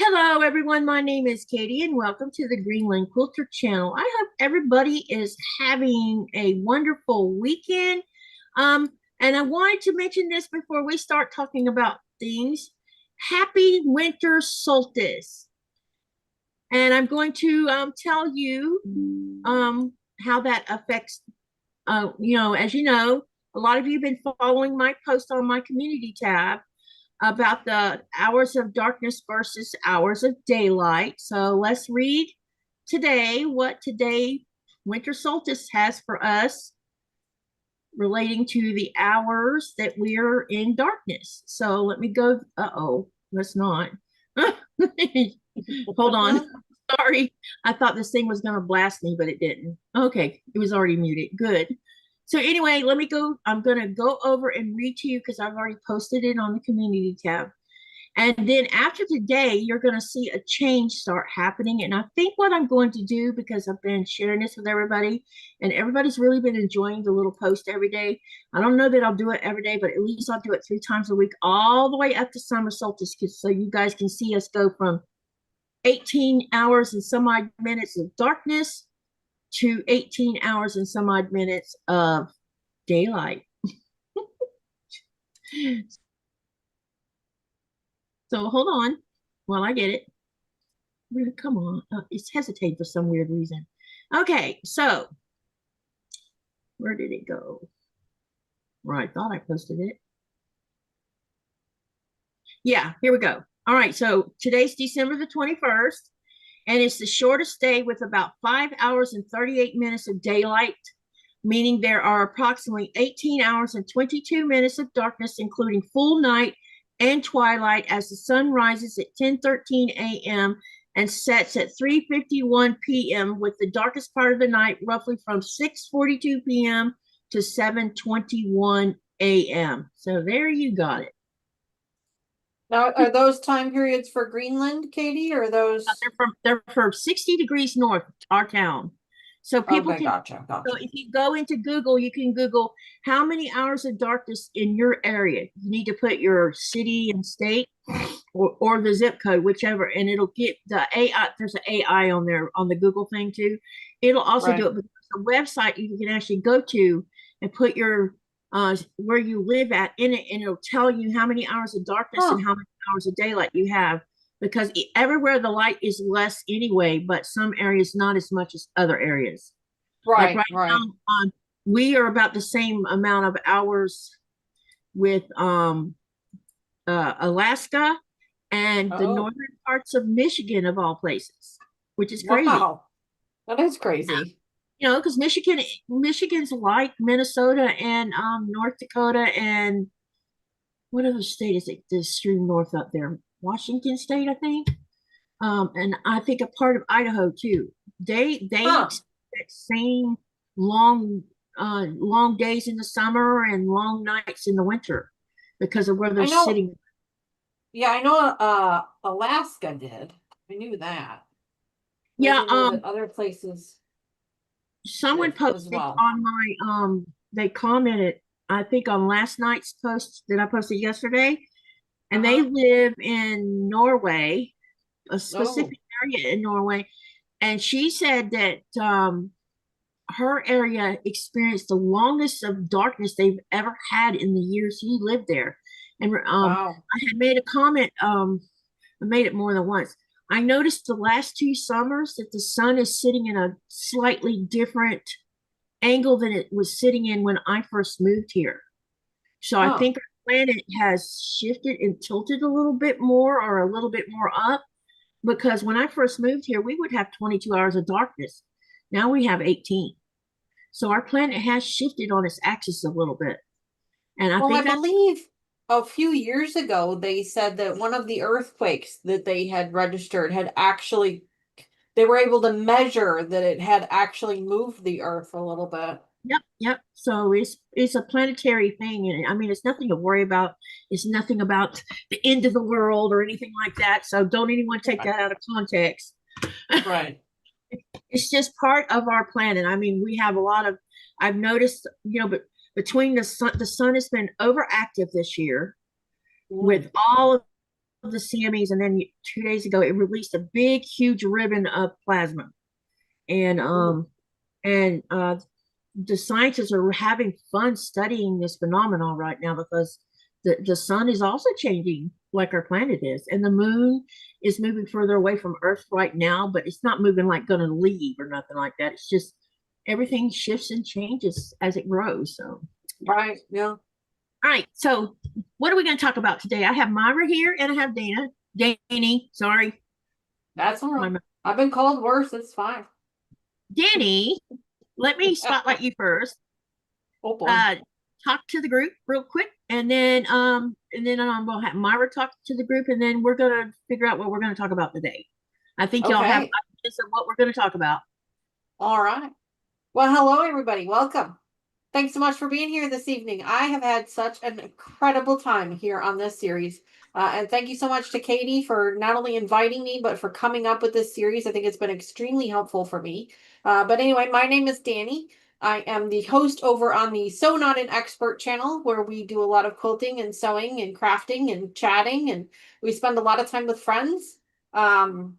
Hello, everyone. My name is Katie, and welcome to the Greenland Quilter channel. I hope everybody is having a wonderful weekend. And I wanted to mention this before we start talking about things. Happy winter solstice. And I'm going to tell you how that affects, as you know, a lot of you have been following my post on my community tab about the hours of darkness versus hours of daylight. So let's read today what today winter solstice has for us relating to the hours that we're in darkness. So let me go. Uh-oh, let's not. Hold on. Sorry. I thought this thing was going to blast me, but it didn't. Okay, it was already muted. Good. So anyway, let me go. I'm going to go over and read to you because I've already posted it on the community tab. And then after today, you're going to see a change start happening. And I think what I'm going to do, because I've been sharing this with everybody, and everybody's really been enjoying the little post every day. I don't know that I'll do it every day, but at least I'll do it 3 times a week, all the way up to summer solstice, so you guys can see us go from 18 hours and some odd minutes of darkness to 18 hours and some odd minutes of daylight. So hold on while I get it. Come on. It's hesitating for some weird reason. Okay, so where did it go? Right, I thought I posted it. Yeah, here we go. All right, so today's December the 21st, and it's the shortest day with about 5 hours and 38 minutes of daylight, meaning there are approximately 18 hours and 22 minutes of darkness, including full night and twilight, as the sun rises at 10:13 a.m. and sets at 3:51 p.m., with the darkest part of the night roughly from 6:42 p.m. to 7:21 a.m. So there you got it. Now, are those time periods for Greenland, Katie, or are those? They're from 60 degrees north of our town. So people Okay, can. gotcha. So if you go into Google, you can Google how many hours of darkness in your area. You need to put your city and state or the zip code, whichever, and it'll get the AI. There's an AI on there on the Google thing too. It'll also do it, but there's a website you can actually go to and put your where you live at in it, and it'll tell you how many hours of darkness and how many hours of daylight you have. Because everywhere the light is less anyway, but some areas not as much as other areas. Like right now, we are about the same amount of hours with Alaska and the northern parts of Michigan, of all places, which is crazy. Wow, that is crazy. You know, because Michigan's like Minnesota and North Dakota and what other state is it? The extreme north up there, Washington State, I think. And I think a part of Idaho too. They experience that same long days in the summer and long nights in the winter because of where they're sitting. Yeah, I know Alaska did. I knew that. Yeah, that other places. Someone posted on my they commented, I think on last night's post that I posted yesterday, and they live in Norway, a specific area in Norway, and she said that her area experienced the longest of darkness they've ever had in the years he lived there. And I had made a comment, I made it more than once. I noticed the last 2 summers that the sun is sitting in a slightly different angle than it was sitting in when I first moved here. So I think our planet has shifted and tilted a little bit more or a little bit more up, because when I first moved here, we would have 22 hours of darkness. Now we have 18. So our planet has shifted on its axis a little bit. And I believe a few years ago, they said that one of the earthquakes that they had registered had actually, they were able to measure that it had actually moved the earth a little bit. Yep. So it's a planetary thing, and I mean it's nothing to worry about. It's nothing about the end of the world or anything like that. So don't anyone take that out of context. Right. It's just part of our planet. I mean, we have a lot of. I've noticed, but between the sun has been overactive this year with all of the CMEs, and then 2 days ago it released a big, huge ribbon of plasma, and Ooh. the scientists are having fun studying this phenomenon right now because the sun is also changing like our planet is, and the moon is moving further away from Earth right now, but it's not moving like going to leave or nothing like that. It's just everything shifts and changes as it grows. So, Right. Yeah. all right. So, what are we going to talk about today? I have Myra here, and I have Danny. Sorry, That's all right. my I've been called worse. It's fine. Danny. Let me spotlight you first. Oh boy. uh talk to the group real quick, and then we'll have Myra talk to the group, and then we're gonna figure out what we're gonna talk about today. I think y'all have Okay. ideas of what we're gonna talk about. All right. Well, hello everybody. Welcome. Thanks so much for being here this evening. I have had such an incredible time here on this series. And thank you so much to Katie for not only inviting me, but for coming up with this series. I think it's been extremely helpful for me. But anyway, my name is Dani. I am the host over on the Sew Not an Expert channel, where we do a lot of quilting and sewing and crafting and chatting, and we spend a lot of time with friends. Um,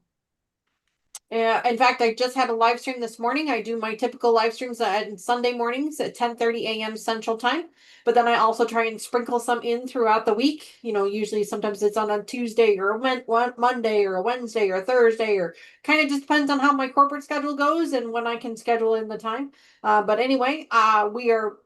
in fact, I just had a live stream this morning. I do my typical live streams on Sunday mornings at 10:30 a.m. Central Time. But then I also try and sprinkle some in throughout the week. You know, usually sometimes it's on a Tuesday or a Monday or a Wednesday or a Thursday, or kind of just depends on how my corporate schedule goes and when I can schedule in the time. But anyway, we are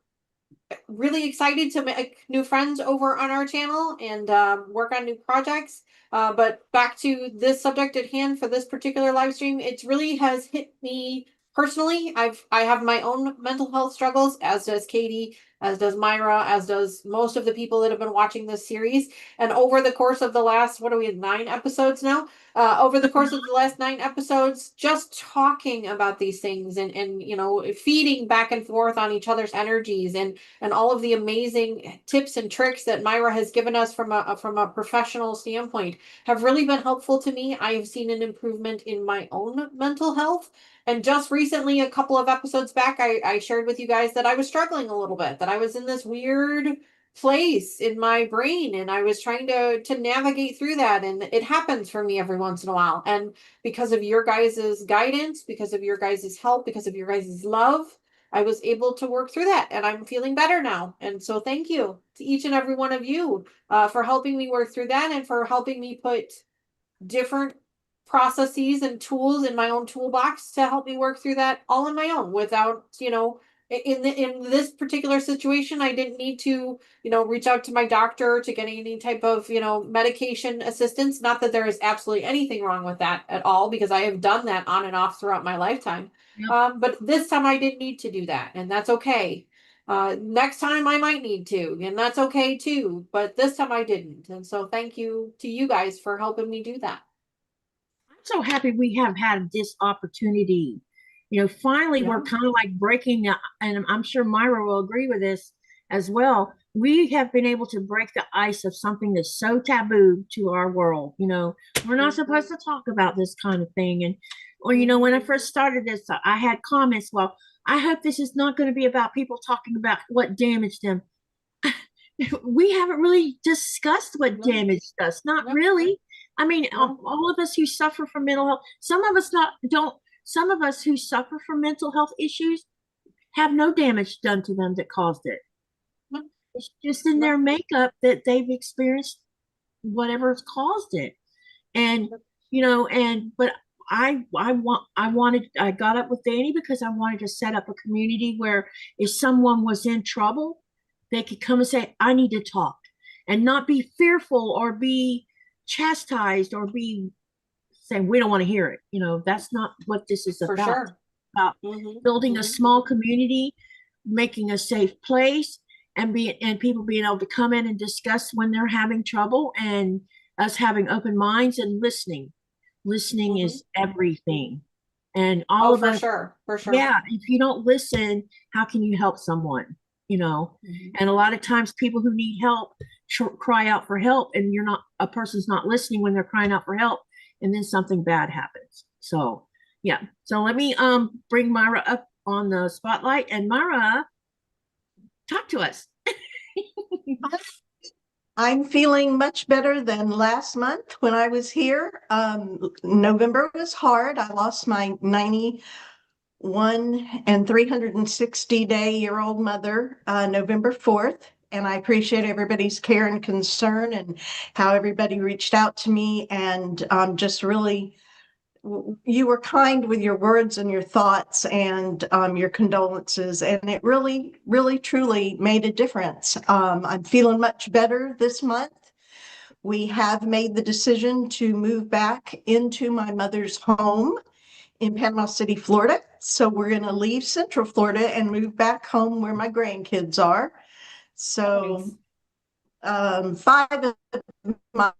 really excited to make new friends over on our channel and work on new projects. But back to this subject at hand for this particular live stream, it really has hit me personally. I have my own mental health struggles, as does Katie, as does Myra, as does most of the people that have been watching this series. And over the course of the last, what are we, 9 episodes now? Over the course of the last 9 episodes, just talking about these things and you know, feeding back and forth on each other's energies and all of the amazing tips and tricks that Myra has given us from a professional standpoint have really been helpful to me. I have seen an improvement in my own mental health. And just recently, a couple of episodes back, I shared with you guys that I was struggling a little bit, that I was in this weird place in my brain, and I was trying to navigate through that, and it happens for me every once in a while. And because of your guys's guidance, because of your guys's help, because of your guys's love, I was able to work through that, and I'm feeling better now. And so thank you to each and every one of you for helping me work through that and for helping me put different processes and tools in my own toolbox to help me work through that all on my own without, you know, in this particular situation, I didn't need to, you know, reach out to my doctor to get any type of, you know, medication assistance. Not that there is absolutely anything wrong with that at all, because I have done that on and off throughout my lifetime. Yep. But this time I didn't need to do that, and that's okay. Next time I might need to, and that's okay too. But this time I didn't, and so thank you to you guys for helping me do that. I'm so happy we have had this opportunity. You know, finally, we're Yeah. kind of like breaking, and I'm sure Myra will agree with this as well. We have been able to break the ice of something that's so taboo to our world. You know, we're not supposed to talk about this kind of thing. And, or, you know, when I first started this, I had comments, well, I hope this is not going to be about people talking about what damaged them. We haven't really discussed what No, damaged us. Not no, really. I mean, no, all of us who suffer from mental health, some of us not don't. Some of us who suffer from mental health issues have no damage done to them that caused it. no, It's just in their no, makeup that they've experienced whatever's caused it. And no. you know, and but I got up with Danny because I wanted to set up a community where if someone was in trouble, they could come and say, I need to talk, and not be fearful or be chastised or be saying we don't want to hear it. You know, that's not what this is For about. sure. About Hmm. building a Hmm. small community, making a safe place, and people being able to come in and discuss when they're having trouble, and us having open minds and listening. Listening Hmm. is everything. And all Oh, of for us, sure. For sure. yeah, if you don't listen, how can you help someone? You know, Hmm. and a lot of times people who need help cry out for help, and you're not, a person's not listening when they're crying out for help, and then something bad happens. So, yeah. So let me bring Myra up on the spotlight, and Myra, talk to us. I'm feeling much better than last month when I was here. November was hard. I lost my 91 and 360-day-year-old mother, November 4th. And I appreciate everybody's care and concern and how everybody reached out to me and just really, you were kind with your words and your thoughts and your condolences. And it really, really, truly made a difference. I'm feeling much better this month. We have made the decision to move back into my mother's home in Panama City, Florida. So we're going to leave Central Florida and move back home where my grandkids are. So five of my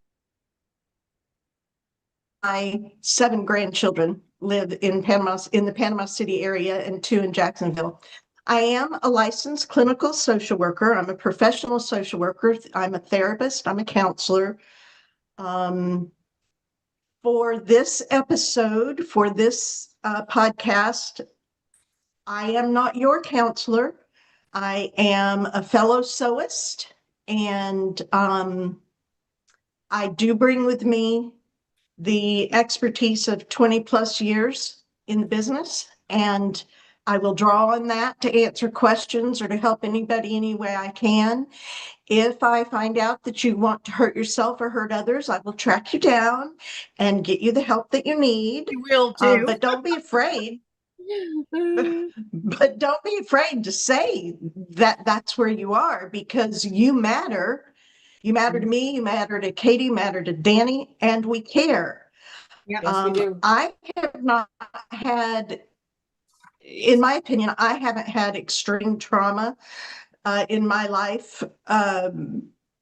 7 grandchildren live in the Panama City area, and 2 in Jacksonville. I am a licensed clinical social worker. I'm a professional social worker. I'm a therapist. I'm a counselor. For this episode, for this podcast, I am not your counselor. I am a fellow sewist, and I do bring with me the expertise of 20 plus years in the business, and I will draw on that to answer questions or to help anybody any way I can. If I find out that you want to hurt yourself or hurt others, I will track you down and get you the help that you need. You will too. But don't be afraid. But don't be afraid to say that that's where you are, because you matter. You matter to me, you matter to Katie, you matter to Danny, and we care. Yes, we do. I have not had, in my opinion, I haven't had extreme trauma in my life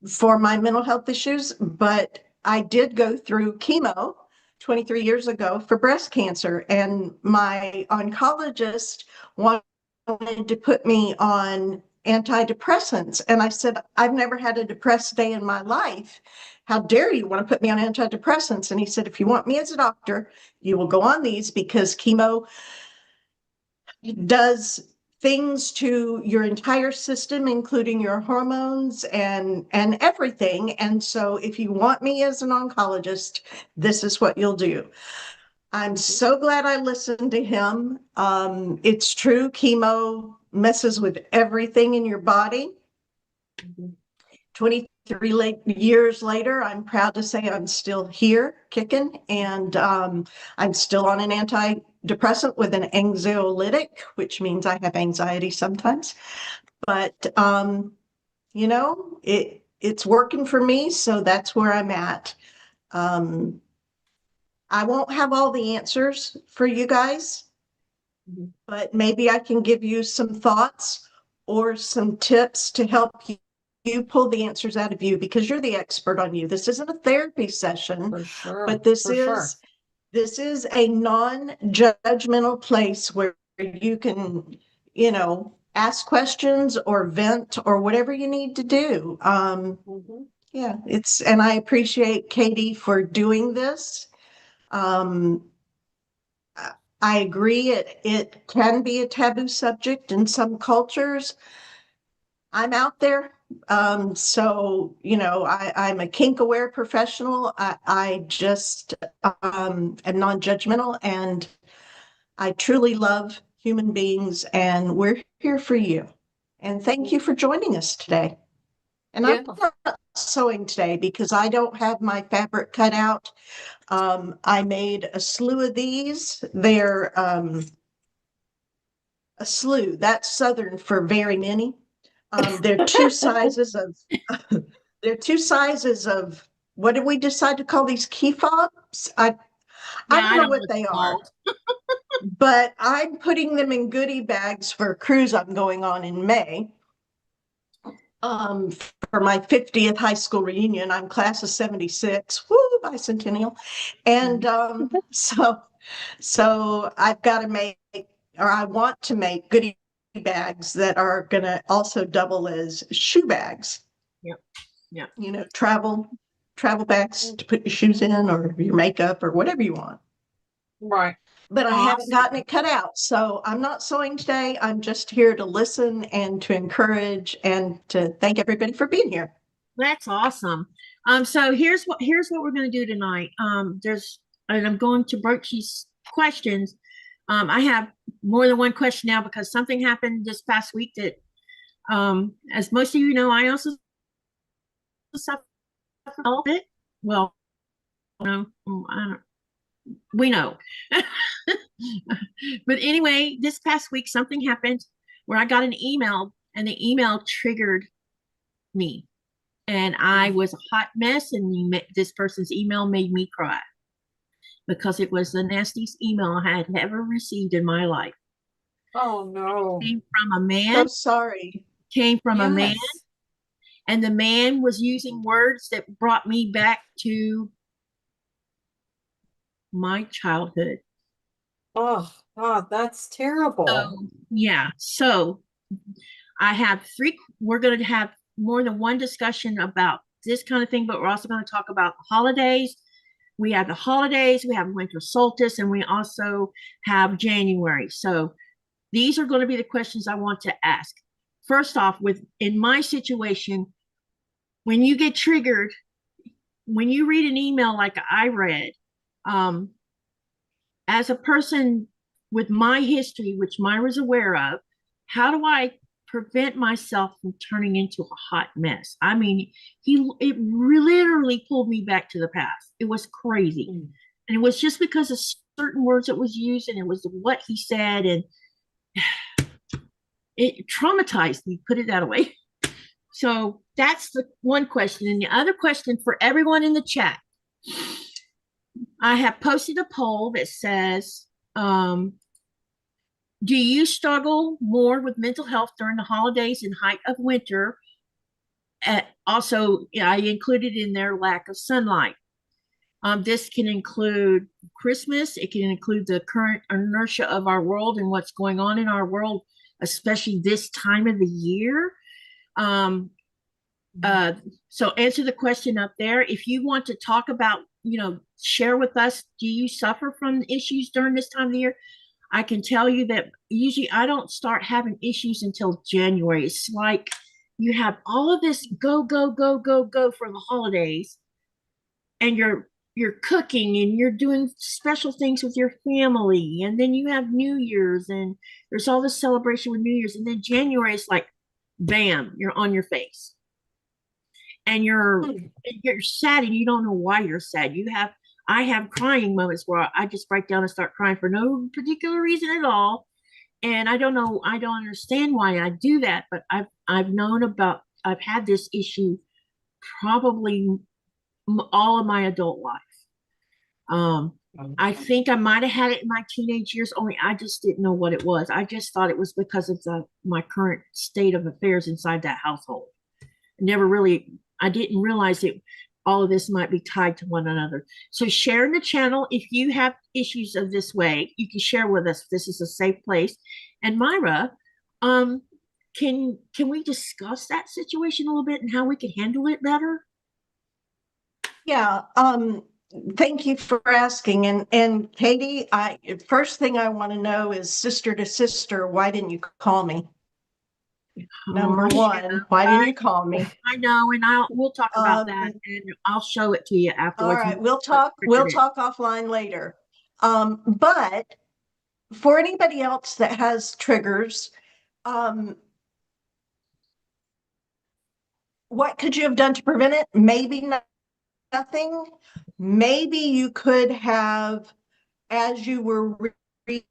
for my mental health issues, but I did go through chemo 23 years ago for breast cancer, and my oncologist wanted to put me on antidepressants. And I said, I've never had a depressed day in my life. How dare you want to put me on antidepressants? And he said, if you want me as a doctor, you will go on these, because chemo does things to your entire system, including your hormones and everything. And so if you want me as an oncologist, this is what you'll do. I'm so glad I listened to him. It's true, chemo messes with everything in your body. 23 years later, I'm proud to say I'm still here kicking, and I'm still on an antidepressant with an anxiolytic, which means I have anxiety sometimes. But, it's working for me, so that's where I'm at. I won't have all the answers for you guys, but maybe I can give you some thoughts or some tips to help you pull the answers out of you, because you're the expert on you. This isn't a therapy session, For sure. but this is a non-judgmental place where you can, ask questions or vent or whatever you need to do. Yeah, and I appreciate Katie for doing this. I agree, it can be a taboo subject in some cultures. I'm out there. So, I'm a kink aware professional. I just am non-judgmental, and I truly love human beings, and we're here for you. And thank you for joining us today. And I'm not sewing today because I don't have my fabric cut out. I made a slew of these. They're a slew. That's Southern for very many. They're 2 sizes of what did we decide to call these, key fobs? I don't know what they are. But I'm putting them in goodie bags for a cruise I'm going on in May. For my 50th high school reunion. I'm class of 76. Woo, bicentennial. And so I've got to make, or I want to make, goodie bags that are going to also double as shoe bags. Yeah. Travel bags to put your shoes in, or your makeup, or whatever you want. Right. But I haven't gotten it cut out. So I'm not sewing today. I'm just here to listen and to encourage and to thank everybody for being here. That's awesome. So here's what we're going to do tonight. And I'm going to broach these questions. I have more than one question now because something happened this past week that, as most of you know, I also suffer a little bit. Well, no, we know. But anyway, this past week something happened where I got an email, and the email triggered me, and I was a hot mess. And this person's email made me cry because it was the nastiest email I had ever received in my life. Oh no. Came from a man. So sorry. Came from a man, Yes. and the man was using words that brought me back to my childhood. Oh God, that's terrible. Yeah. So I have three. We're going to have more than one discussion about this kind of thing, but we're also going to talk about holidays. We have the holidays, we have winter solstice, and we also have January. So these are going to be the questions I want to ask. First off, in my situation, when you get triggered, when you read an email like I read, um, as a person with my history, which Myra's aware of, how do I prevent myself from turning into a hot mess? I mean, it literally pulled me back to the past. It was crazy. And it was just because of certain words that was used, and it was what he said, and it traumatized me, put it that way. So that's the one question. And the other question for everyone in the chat, I have posted a poll that says, do you struggle more with mental health during the holidays and height of winter? Also, I included in there lack of sunlight. This can include Christmas. It can include the current inertia of our world and what's going on in our world, especially this time of the year. So answer the question up there. If you want to talk about, share with us, do you suffer from issues during this time of the year? I can tell you that usually I don't start having issues until January. It's like you have all of this go, go, go, go, go for the holidays, and you're cooking and you're doing special things with your family, and then you have New Year's, and there's all this celebration with New Year's, and then January is like, bam, you're on your face, and you're sad, and you don't know why you're sad. I have crying moments where I just break down and start crying for no particular reason at all. And I don't know, I don't understand why I do that, but I've had this issue probably all of my adult life. I think I might have had it in my teenage years, only I just didn't know what it was. I just thought it was because of my current state of affairs inside that household. I didn't realize it. All of this might be tied to one another. So share in the channel. If you have issues of this way, you can share with us. This is a safe place. And Myra, can we discuss that situation a little bit and how we can handle it better? Yeah. Thank you for asking. And Katie, first thing I want to know is, sister to sister, why didn't you call me? Number one, why didn't you call me? I know, and we'll talk about that, and I'll show it to you afterwards. All right, we'll talk offline later. But for anybody else that has triggers, what could you have done to prevent it? Maybe nothing. Maybe you could have, as you were reading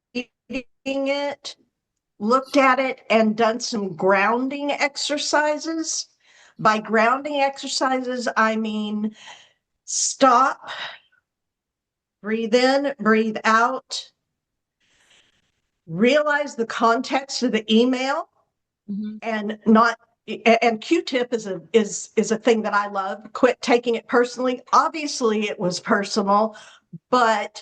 it, looked at it and done some grounding exercises. By grounding exercises, I mean stop, breathe in, breathe out, realize the context of the email, and not. And Q-tip is a thing that I love. Quit taking it personally. Obviously, it was personal, but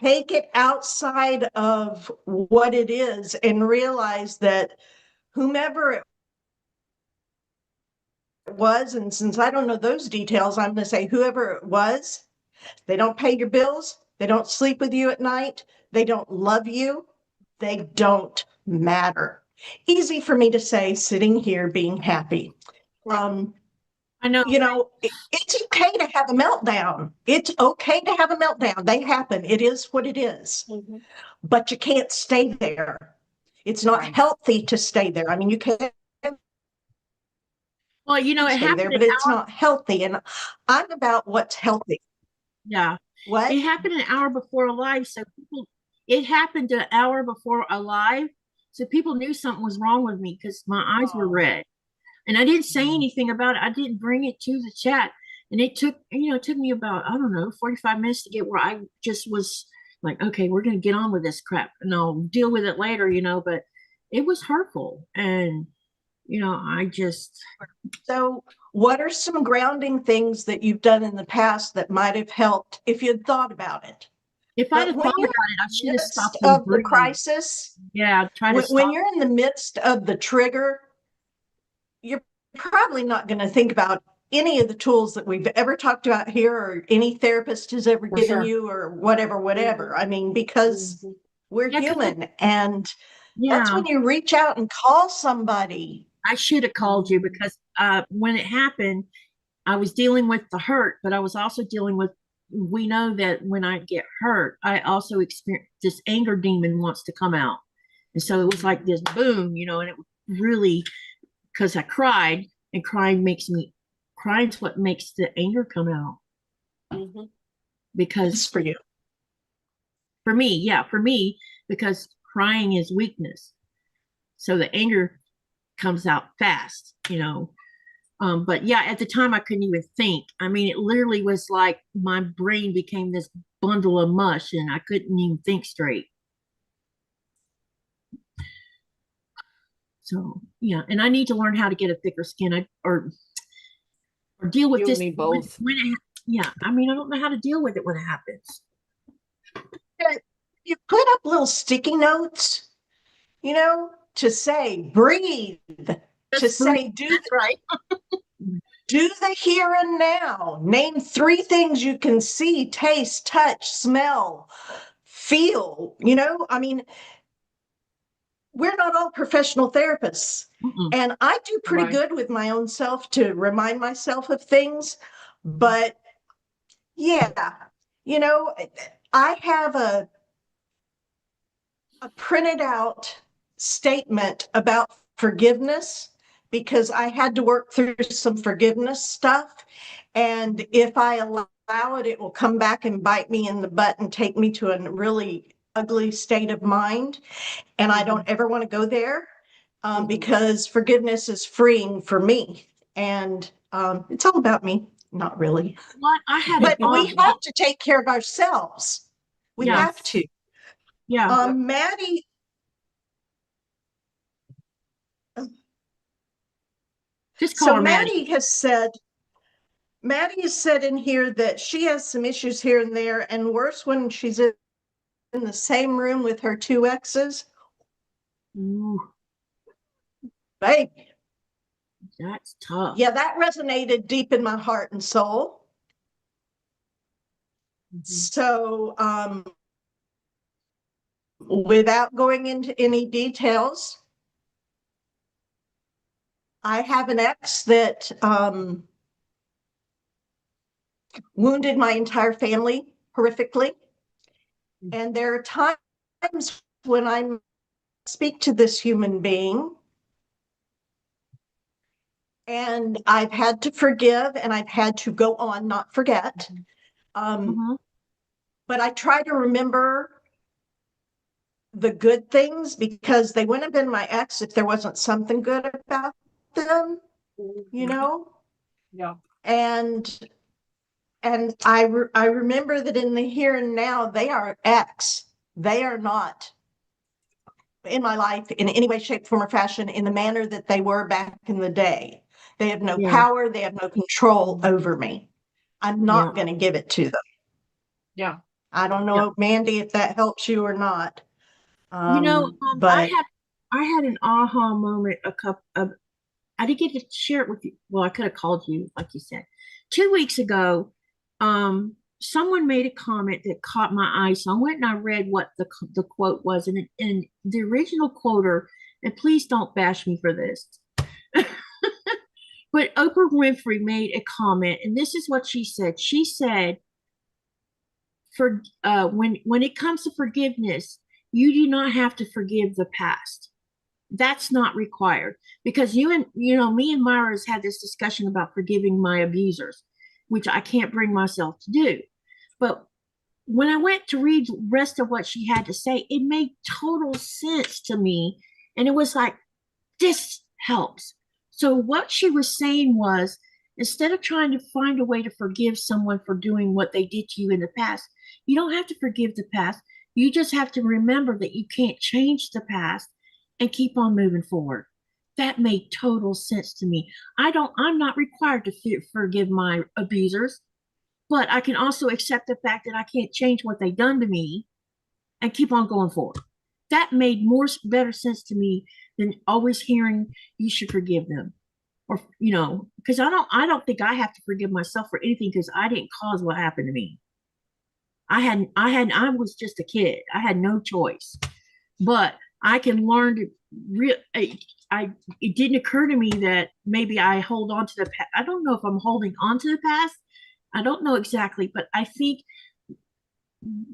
take it outside of what it is and realize that whomever it was, and since I don't know those details, I'm going to say whoever it was, they don't pay your bills, they don't sleep with you at night, they don't love you, they don't matter. Easy for me to say sitting here being happy. I know. You know, it's okay to have a meltdown. It's okay to have a meltdown. They happen. It is what it is. But you can't stay there. It's not healthy to stay there. I mean, you can't Well, you know, it stay there, happened but it's not healthy. And I'm about what's healthy. Yeah. What? It happened an hour before Alive. So people, it happened an hour before Alive. So people knew something was wrong with me because my eyes were red. And I didn't say anything about it. I didn't bring it to the chat. And it took, you know, it took me about, I don't know, 45 minutes to get where I just was like, okay, we're going to get on with this crap and I'll deal with it later, you know, but it was hurtful. And, you know, I just. So what are some grounding things that you've done in the past that might have helped if you'd thought about it? If I'd have thought about it, I should have stopped of the crisis. Yeah, try to stop. When you're in the midst of the trigger, you're probably not going to think about any of the tools that we've ever talked about here or any therapist has ever given you or whatever. I mean, because we're human and that's when you reach out and call somebody. I should have called you because when it happened, I was dealing with the hurt, but I was also dealing with, we know that when I get hurt, I also experience this anger demon wants to come out. And so it was like this boom, you know, and it really, because I cried and crying's what makes the anger come out. Because it's for you. For me, because crying is weakness. So the anger comes out fast, you know. But yeah, at the time I couldn't even think. I mean, it literally was like my brain became this bundle of mush and I couldn't even think straight. So yeah, and I need to learn how to get a thicker skin or deal with this. Me both. Yeah, I mean, I don't know how to deal with it when it happens. You put up little sticky notes, you know, to say breathe, to say do right. Do the here and now. Name 3 things you can see, taste, touch, smell, feel. You know, I mean, we're not all professional therapists. And I do pretty good with my own self to remind myself of things. But yeah, you know, I have a printed out statement about forgiveness because I had to work through some forgiveness stuff. And if I allow it, it will come back and bite me in the butt and take me to a really ugly state of mind. And I don't ever want to go there because forgiveness is freeing for me. And it's all about me. Not really. What? But we have to take care of ourselves. We have to. Yeah. Maddie. Just call her Maddie has said in here that she has some issues here and there, and worse when she's in the same room with her 2 exes. Ooh. Baby. That's tough. Yeah, that resonated deep in my heart and soul. So, without going into any details, I have an ex that wounded my entire family horrifically. And there are times when I speak to this human being and I've had to forgive and I've had to go on, not forget. But I try to remember the good things because they wouldn't have been my ex if there wasn't something good about them, you know? Yeah. And I remember that in the here and now, they are ex. They are not in my life in any way, shape, form, or fashion in the manner that they were back in the day. They have no power. They have no control over me. I'm not going to give it to them. Yeah. I don't know, Mandy, if that helps you or not. You know, but I had an aha moment I didn't get to share it with you. Well, I could have called you, like you said. 2 weeks ago, someone made a comment that caught my eye. So I went and I read what the quote was. And the original quoter, and please don't bash me for this, But Oprah Winfrey made a comment, and this is what she said. She said, "For when it comes to forgiveness, you do not have to forgive the past. That's not required because me and Myra has had this discussion about forgiving my abusers, which I can't bring myself to do. But when I went to read the rest of what she had to say, it made total sense to me, and it was like, this helps. So what she was saying was, instead of trying to find a way to forgive someone for doing what they did to you in the past, you don't have to forgive the past. You just have to remember that you can't change the past and keep on moving forward. That made total sense to me. I'm not required to forgive my abusers, but I can also accept the fact that I can't change what they've done to me and keep on going forward. That made better sense to me than always hearing you should forgive them. Or, because I don't think I have to forgive myself for anything because I didn't cause what happened to me. I was just a kid. I had no choice. But I can learn to it didn't occur to me that maybe I hold on to the past. I don't know if I'm holding on to the past. I don't know exactly, but I think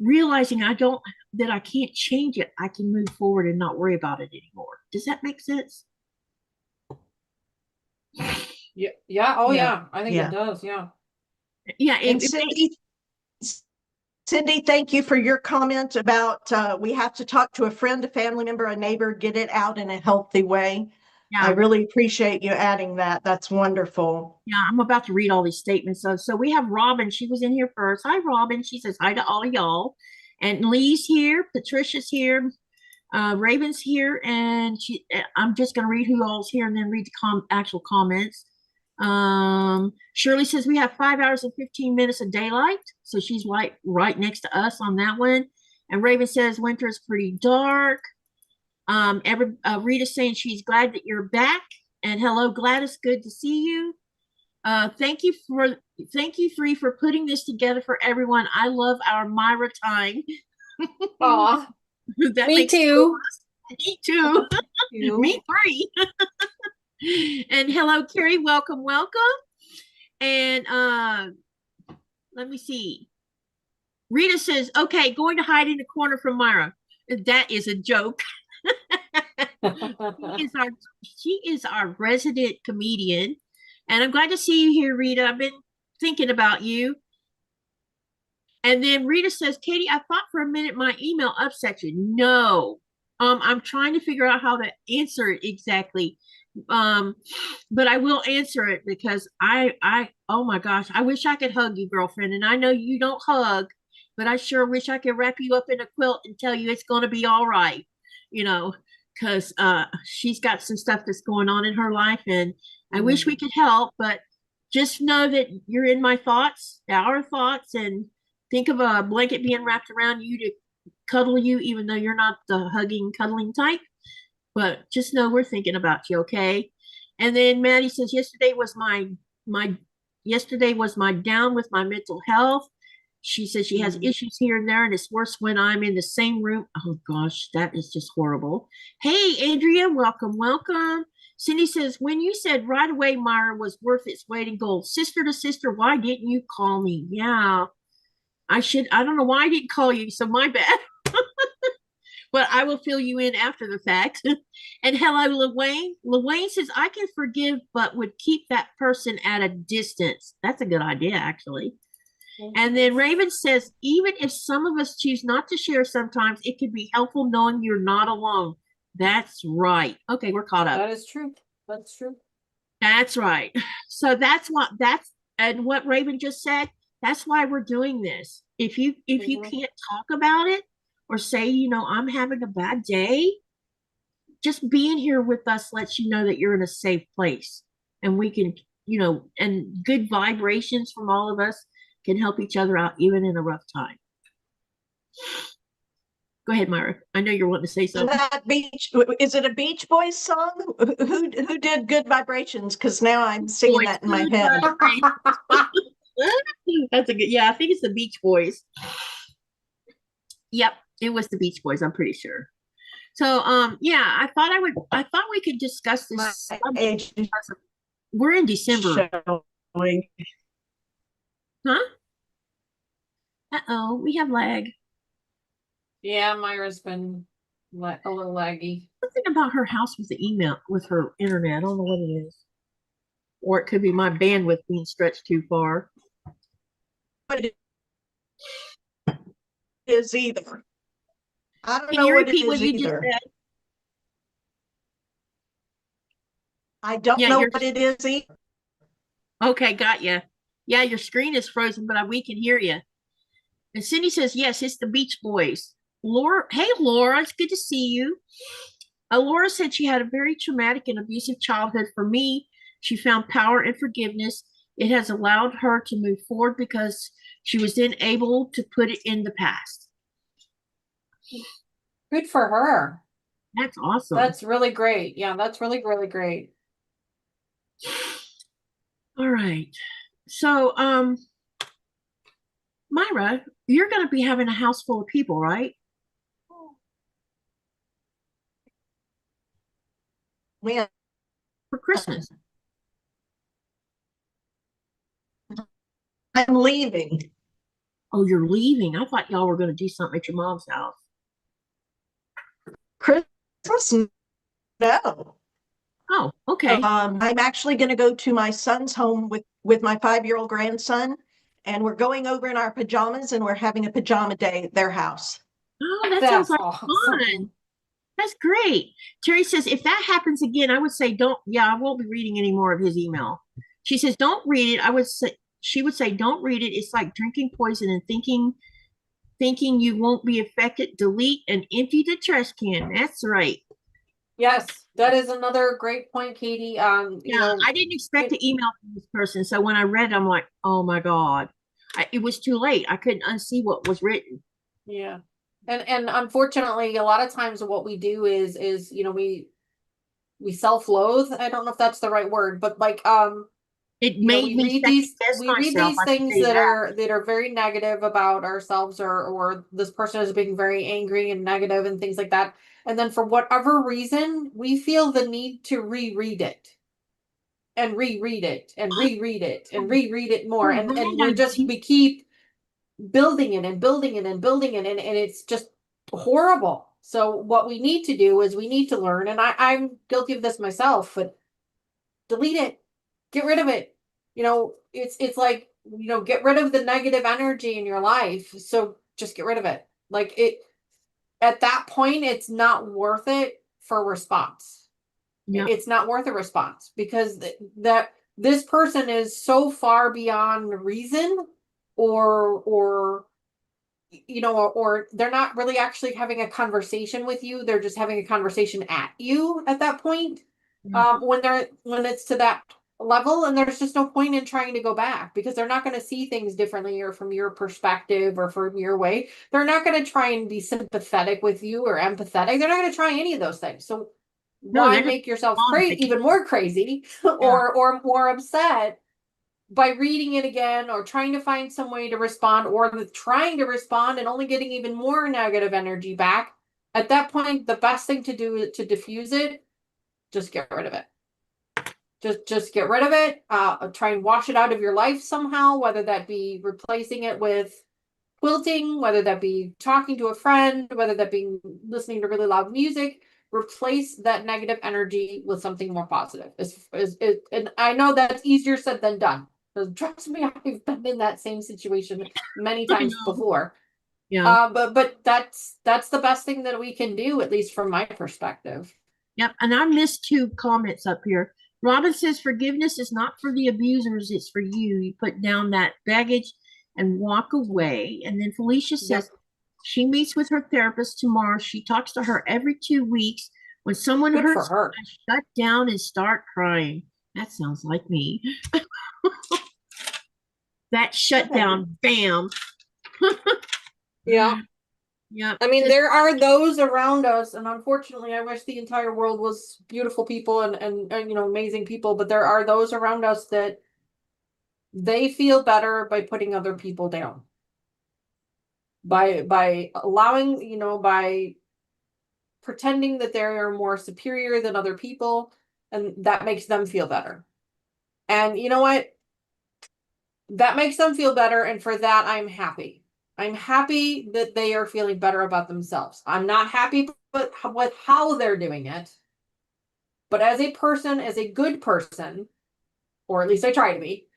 realizing that I can't change it, I can move forward and not worry about it anymore. Does that make sense? Yeah. Yeah. Oh, Yeah. yeah. I think it does. Yeah. Yeah. And Cindy, thank you for your comment about we have to talk to a friend, a family member, a neighbor, get it out in a healthy way. Yeah. I really appreciate you adding that. That's wonderful. Yeah, I'm about to read all these statements. So we have Robin. She was in here first. Hi, Robin. She says hi to all of y'all. And Lee's here. Patricia's here. Raven's here. And I'm just going to read who all's here and then read the actual comments. Shirley says we have 5 hours and 15 minutes of daylight. So she's right next to us on that one. And Raven says winter is pretty dark. Rita's saying she's glad that you're back. And hello, Gladys. Good to see you. Thank you, Free, for putting this together for everyone. I love our Myra time. Aw. Me too. Me too. Me Free. And hello, Carrie. Welcome. And let me see. Rita says, okay, going to hide in the corner from Myra. That is a joke. She is our resident comedian. And I'm glad to see you here, Rita. I've been thinking about you. And then Rita says, Katie, I thought for a minute my email upset you. No. I'm trying to figure out how to answer it exactly. But I will answer it because oh my gosh, I wish I could hug you, girlfriend. And I know you don't hug, but I sure wish I could wrap you up in a quilt and tell you it's going to be all right, because she's got some stuff that's going on in her life, and I wish we could help, but just know that you're in my thoughts, our thoughts, and think of a blanket being wrapped around you to cuddle you, even though you're not the hugging, cuddling type. But just know we're thinking about you, okay? And then Maddie says, yesterday was my down with my mental health. She says she has issues here and there, and it's worse when I'm in the same room. Oh gosh, that is just horrible. Hey, Andrea, welcome. Cindy says, when you said right away Myra was worth its weight in gold, sister to sister, why didn't you call me? Yeah, I don't know why I didn't call you, so my bad. But I will fill you in after the fact. And hello, LaWayne. LaWayne says, I can forgive, but would keep that person at a distance. That's a good idea, actually. And then Raven says, even if some of us choose not to share sometimes, it could be helpful knowing you're not alone. That's right. Okay, we're caught up. That is true. That's true. That's right. So and what Raven just said, that's why we're doing this. If you can't talk about it or say, I'm having a bad day, just being here with us lets you know that you're in a safe place. And we can, and good vibrations from all of us can help each other out even in a rough time. Go ahead, Myra. I know you're wanting to say something. Is it a Beach Boys song? Who did Good Vibrations? Because now I'm singing that in my head. That's a good. Yeah, I think it's the Beach Boys. Yep, it was the Beach Boys. I'm pretty sure. So, yeah, I thought we could discuss this. We're in December. showing. Huh? Uh-oh, we have lag. Yeah, Myra's been a little laggy. Something about her house with the email, with her internet. I don't know what it is. Or it could be my bandwidth being stretched too far. What it is either. I don't Can know you what it repeat what is you just either. said? I don't Yeah, know you're what it is either. okay, got you. Yeah, your screen is frozen, but we can hear you. And Cindy says, yes, it's the Beach Boys. Laura, hey, Laura, it's good to see you. Laura said she had a very traumatic and abusive childhood. For me, she found power and forgiveness. It has allowed her to move forward because she was then able to put it in the past. Good for her. That's awesome. That's really great. Yeah, that's really, really great. All right. So, Myra, you're going to be having a house full of people, right? When For Christmas. I'm leaving. Oh, you're leaving. I thought y'all were going to do something at your mom's house. Christmas, no. Oh, okay. I'm actually going to go to my son's home with my 5-year-old grandson, and we're going over in our pajamas, and we're having a pajama day at their house. Oh, that sounds That's like awesome. fun. That's great. Terry says, if that happens again, I would say don't. Yeah, I won't be reading any more of his email. She says, don't read it. She would say, don't read it. It's like drinking poison and thinking you won't be affected. Delete and empty the trash can. That's right. Yes, that is another great point, Katie. Yeah, I didn't expect to email from this person. So when I read it, I'm like, oh my God. It was too late. I couldn't unsee what was written. Yeah. And unfortunately, a lot of times what we do is we self-loathe. I don't know if that's the right word, but like It made me second guess we read myself. these I can things say that that. are very negative about ourselves, or this person is being very angry and negative and things like that. And then for whatever reason, we feel the need to reread it and reread it and reread it and reread it more. And we keep building it and building it and building it, and it's just horrible. So what we need to do is we need to learn, and I'm guilty of this myself, but delete it, get rid of it. It's like, get rid of the negative energy in your life. So just get rid of it. Like, it at that point, it's not worth it for response. Yeah. It's not worth a response because that this person is so far beyond reason, or or they're not really actually having a conversation with you. They're just having a conversation at you at that point. When it's to that level, and there's just no point in trying to go back because they're not going to see things differently or from your perspective or from your way. They're not going to try and be sympathetic with you or empathetic. They're not going to try any of those things. So why make yourself even more crazy or more upset by reading it again, or trying to find some way to respond, or trying to respond and only getting even more negative energy back? At that point, the best thing to do to diffuse it, just get rid of it. Just get rid of it. Try and wash it out of your life somehow, whether that be replacing it with quilting, whether that be talking to a friend, whether that be listening to really loud music. Replace that negative energy with something more positive. And I know that's easier said than done. Because trust me, I've been in that same situation many times before. Yeah. But that's the best thing that we can do, at least from my perspective. Yep. And I missed 2 comments up here. Robin says forgiveness is not for the abusers, it's for you. You put down that baggage and walk away. And then Felicia says she meets with her therapist tomorrow. She talks to her every 2 weeks. When someone hurts her, I shut down and start crying. That sounds like me. That shutdown, bam. Yeah. Yeah. I mean, there are those around us, and unfortunately, I wish the entire world was beautiful people and amazing people, but there are those around us that they feel better by putting other people down. By allowing, by pretending that they are more superior than other people, and that makes them feel better. And you know what? That makes them feel better. And for that, I'm happy. I'm happy that they are feeling better about themselves. I'm not happy with how they're doing it. But as a person, as a good person, or at least I try to be,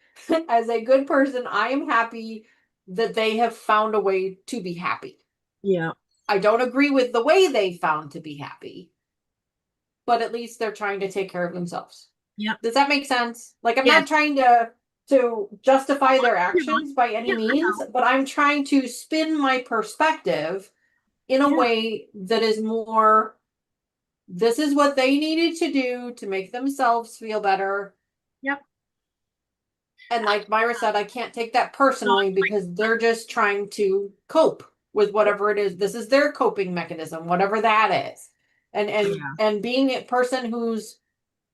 as a good person, I am happy that they have found a way to be happy. Yeah. I don't agree with the way they found to be happy, but at least they're trying to take care of themselves. Yeah. Does that make sense? Like, I'm Yes. not trying to justify their actions by any means, but I'm trying to spin my perspective in a way that is more, this is what they needed to do to make themselves feel better. Yep. And like Myra said, I can't take that personally because they're just trying to cope with whatever it is. This is their coping mechanism, whatever that is. And being a person who's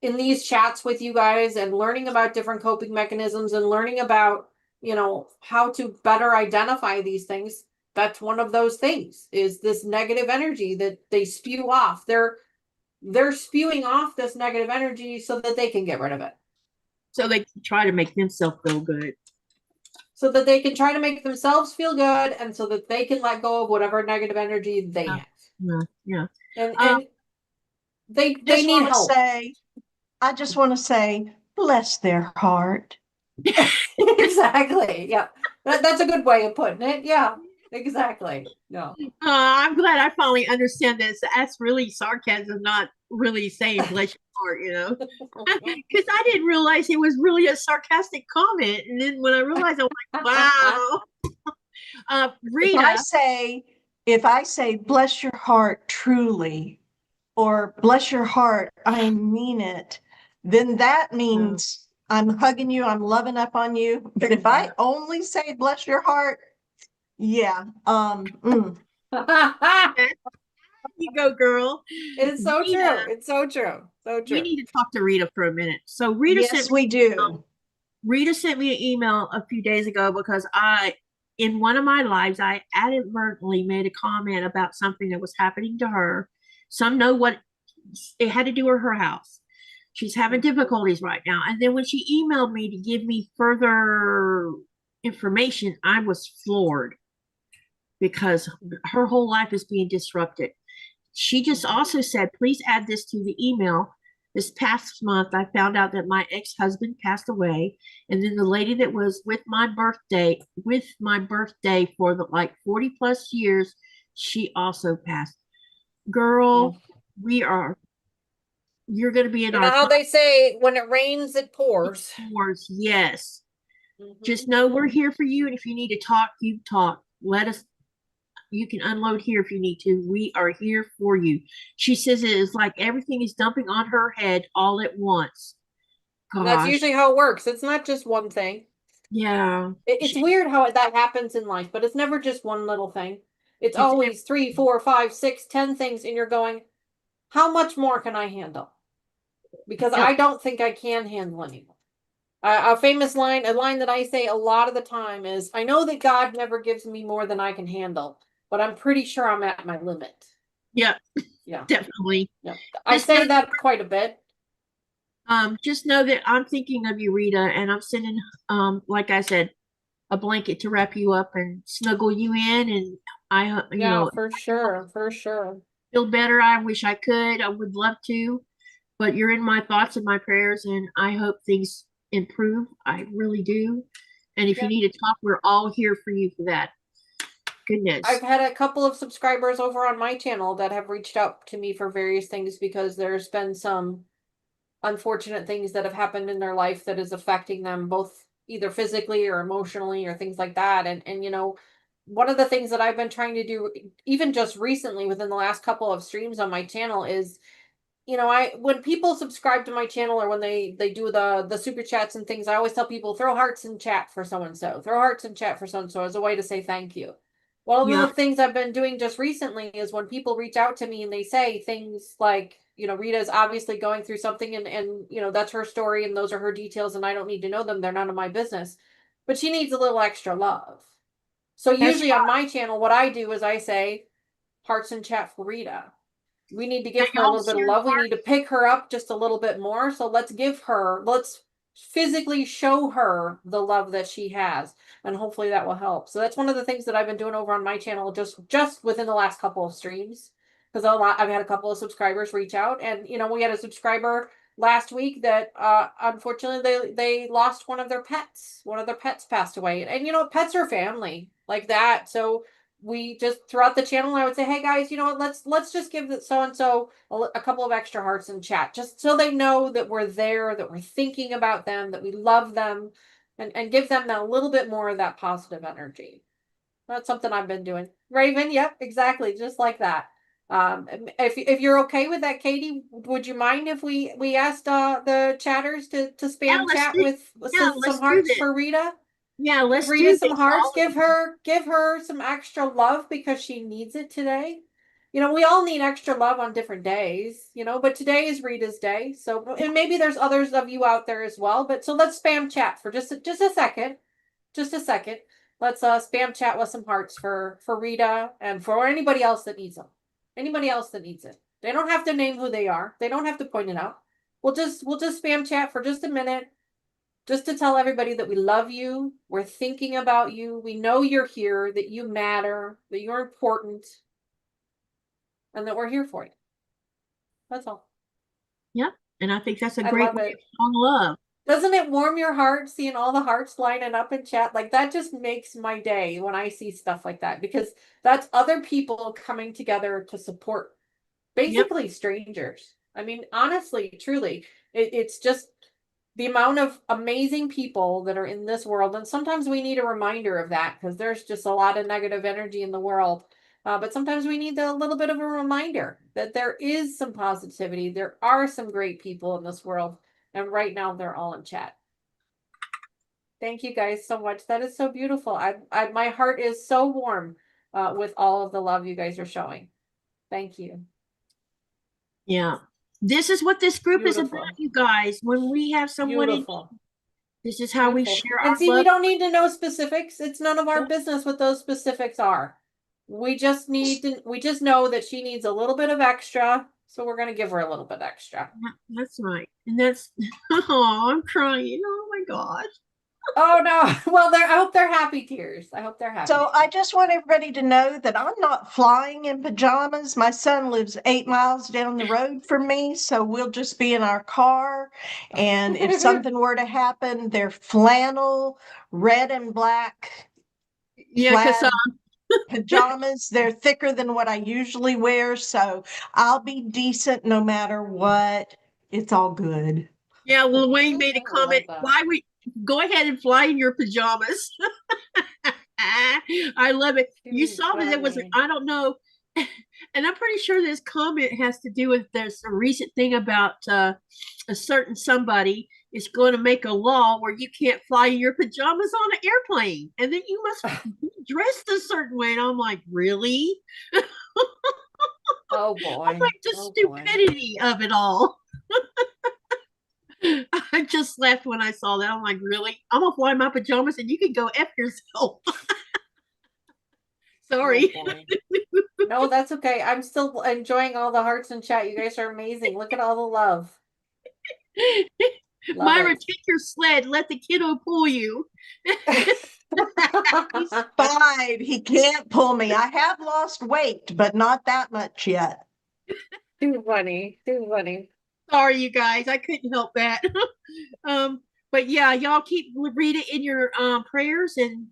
in these chats with you guys and learning about different coping mechanisms and learning about, you know, how to better identify these things, that's one of those things, is this negative energy that they spew off. They're spewing off this negative energy so that they can get rid of it. So they can try to make themselves feel good. So that they can try to make themselves feel good, and so that they can let go of whatever negative energy they have. Yeah. And they need help. I just want to say, bless their heart. Exactly. Yeah. That's a good way of putting it. Yeah. Exactly. No. I'm glad I finally understand this. That's really sarcasm, not really saying bless your heart, you know. Because I didn't realize it was really a sarcastic comment. And then when I realized, I'm like, wow. Rita. If I say bless your heart truly, or bless your heart, I mean it, then that means I'm hugging you, I'm loving up on you. But if I only say bless your heart, yeah. You go, girl. It's so true. It's so true. So true. We need to talk to Rita for a minute. So Rita yes, we do. Rita sent me an email a few days ago because in one of my lives, I inadvertently made a comment about something that was happening to her. Some know what it had to do with her house. She's having difficulties right now. And then when she emailed me to give me further information, I was floored because her whole life is being disrupted. She just also said, please add this to the email. This past month, I found out that my ex-husband passed away. And then the lady that was with my birthday for the 40 plus years, she also passed. Girl, you're going to be in our. You know how they say, when it rains, it pours. It pours, yes. Just know we're here for you. And if you need to talk, you talk. You can unload here if you need to. We are here for you. She says it is like everything is dumping on her head all at once. Gosh. That's usually how it works. It's not just one thing. Yeah. It's weird how that happens in life, but it's never just one little thing. It's always 3, 4, 5, 6, 10 things, and you're going, how much more can I handle? Because I don't think I can handle anymore. A famous line, a line that I say a lot of the time is, I know that God never gives me more than I can handle, but I'm pretty sure I'm at my limit. Yeah. Yeah. Definitely. Yeah. I say that quite a bit. Just know that I'm thinking of you, Rita, and I'm sending, like I said, a blanket to wrap you up and snuggle you in. And you know, for sure. Feel better. I wish I could. I would love to, but you're in my thoughts and my prayers, and I hope things improve. I really do. And if you need to talk, we're all here for you for that. Goodness. I've had a couple of subscribers over on my channel that have reached out to me for various things because there's been some unfortunate things that have happened in their life that is affecting them both either physically or emotionally or things like that. And you know, one of the things that I've been trying to do, even just recently within the last couple of streams on my channel, is, you know, when people subscribe to my channel or when they do the super chats and things, I always tell people, throw hearts in chat for so and so, throw hearts in chat for so and so, as a way to say thank you. One of the things I've been doing just recently is when people reach out to me and they say things like, you know, Rita's obviously going through something and you know, that's her story and those are her details and I don't need to know them. They're none of my business. But she needs a little extra love. So usually on my channel, what I do is I say, hearts in chat for Rita. We need to give her a little bit of love. We need to pick her up just a little bit more. So let's physically show her the love that she has, and hopefully that will help. So that's one of the things that I've been doing over on my channel just within the last couple of streams, because I've had a couple of subscribers reach out, and we had a subscriber last week that unfortunately they lost one of their pets. One of their pets passed away, and pets are family like that. So we just throughout the channel, I would say, hey guys, let's just give so and so a couple of extra hearts in chat, just so they know that we're there, that we're thinking about them, that we love them, and give them that little bit more of that positive energy. That's something I've been doing. Raven, yep, exactly, just like that. If you're okay with that, Katie, would you mind if we asked the chatters to spam chat with some hearts for Rita? Yeah, let's give Rita do some hearts. Give her some extra love because she needs it today. We all need extra love on different days, but today is Rita's day. So, and maybe there's others of you out there as well. But so let's spam chat for just a second. Just a second. Let's spam chat with some hearts for Rita and for anybody else that needs them. Anybody else that needs it. They don't have to name who they are. They don't have to point it out. We'll just spam chat for just a minute, just to tell everybody that we love you, we're thinking about you, we know you're here, that you matter, that you're important, and that we're here for you. That's all. Yep. And I think that's a great way of showing love. Doesn't it warm your heart seeing all the hearts lining up in chat? Like, that just makes my day when I see stuff like that, because that's other people coming together to support basically strangers. I mean, honestly, truly, it's just the amount of amazing people that are in this world. And sometimes we need a reminder of that, because there's just a lot of negative energy in the world. But sometimes we need a little bit of a reminder that there is some positivity. There are some great people in this world. And right now they're all in chat. Thank you guys so much. That is so beautiful. My heart is so warm with all of the love you guys are showing. Thank you. Yeah. This is what this group is about, you guys. When we have someone in, this is how we share our and see, love. we don't need to know specifics. It's none of our business what those specifics are. We just know that she needs a little bit of extra, so we're going to give her a little bit extra. That's right. And that's, oh, I'm crying. Oh my gosh. Oh no. Well, I hope they're happy tears. I hope they're happy. So I just want everybody to know that I'm not flying in pajamas. My son lives 8 miles down the road from me, so we'll just be in our car. And if something were to happen, they're flannel, red and black. Yeah, because pajamas. They're thicker than what I usually wear, so I'll be decent no matter what. It's all good. Yeah, well, Wayne made a comment. Why we go ahead and fly in your pajamas? I love it. You saw that it was, I don't know, and I'm pretty sure this comment has to do with there's a recent thing about a certain somebody is going to make a law where you can't fly in your pajamas on an airplane, and then you must be dressed a certain way. And I'm like, really? Oh boy! I'm like, the stupidity of it all. I just laughed when I saw that. I'm like, really? I'm gonna fly in my pajamas, and you can go F yourself. Sorry. Oh, no, that's okay. I'm still enjoying all the hearts in chat. You guys are amazing. Look at all the love. Myra, take your sled. Let the kiddo pull you. He's 5. He can't pull me. I have lost weight, but not that much yet. Too funny. Too funny. Sorry, you guys. I couldn't help that. But yeah, y'all keep Rita in your prayers, and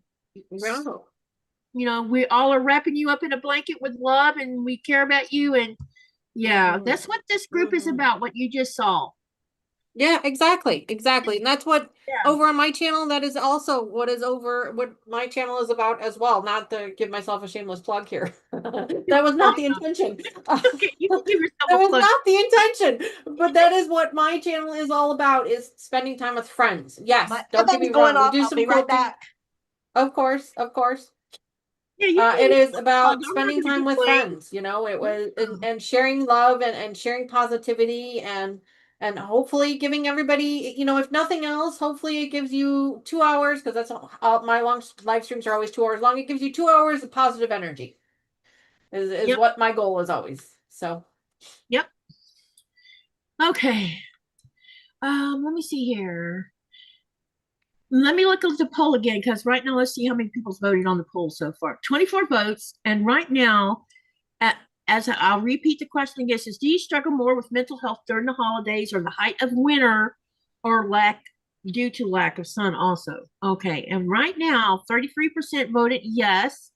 we all are wrapping you up in a blanket with love, and we care about you. And yeah, that's what this group is about. What you just saw. Yeah, exactly. And that's what over on my channel, that is also what my channel is about as well. Not to give myself a shameless plug here. That was not the intention. Okay, you can give yourself that was not the intention. But that is what my channel is all about, is spending time with friends. Yes, don't get me wrong. We do some quilting. Right back. Of course. Yeah, it is about spending time with friends, it was and sharing love and sharing positivity and hopefully giving everybody, if nothing else, hopefully it gives you 2 hours, because that's all my long live streams are always 2 hours long. It gives you 2 hours of positive energy is what my goal is always. So yep. Okay. Let me see here. Let me look at the poll again, because right now, let's see how many people's voted on the poll so far. 24 votes. And right now, I'll repeat the question again, says, do you struggle more with mental health during the holidays or the height of winter, or due to lack of sun also? Okay. And right now, 33% voted yes,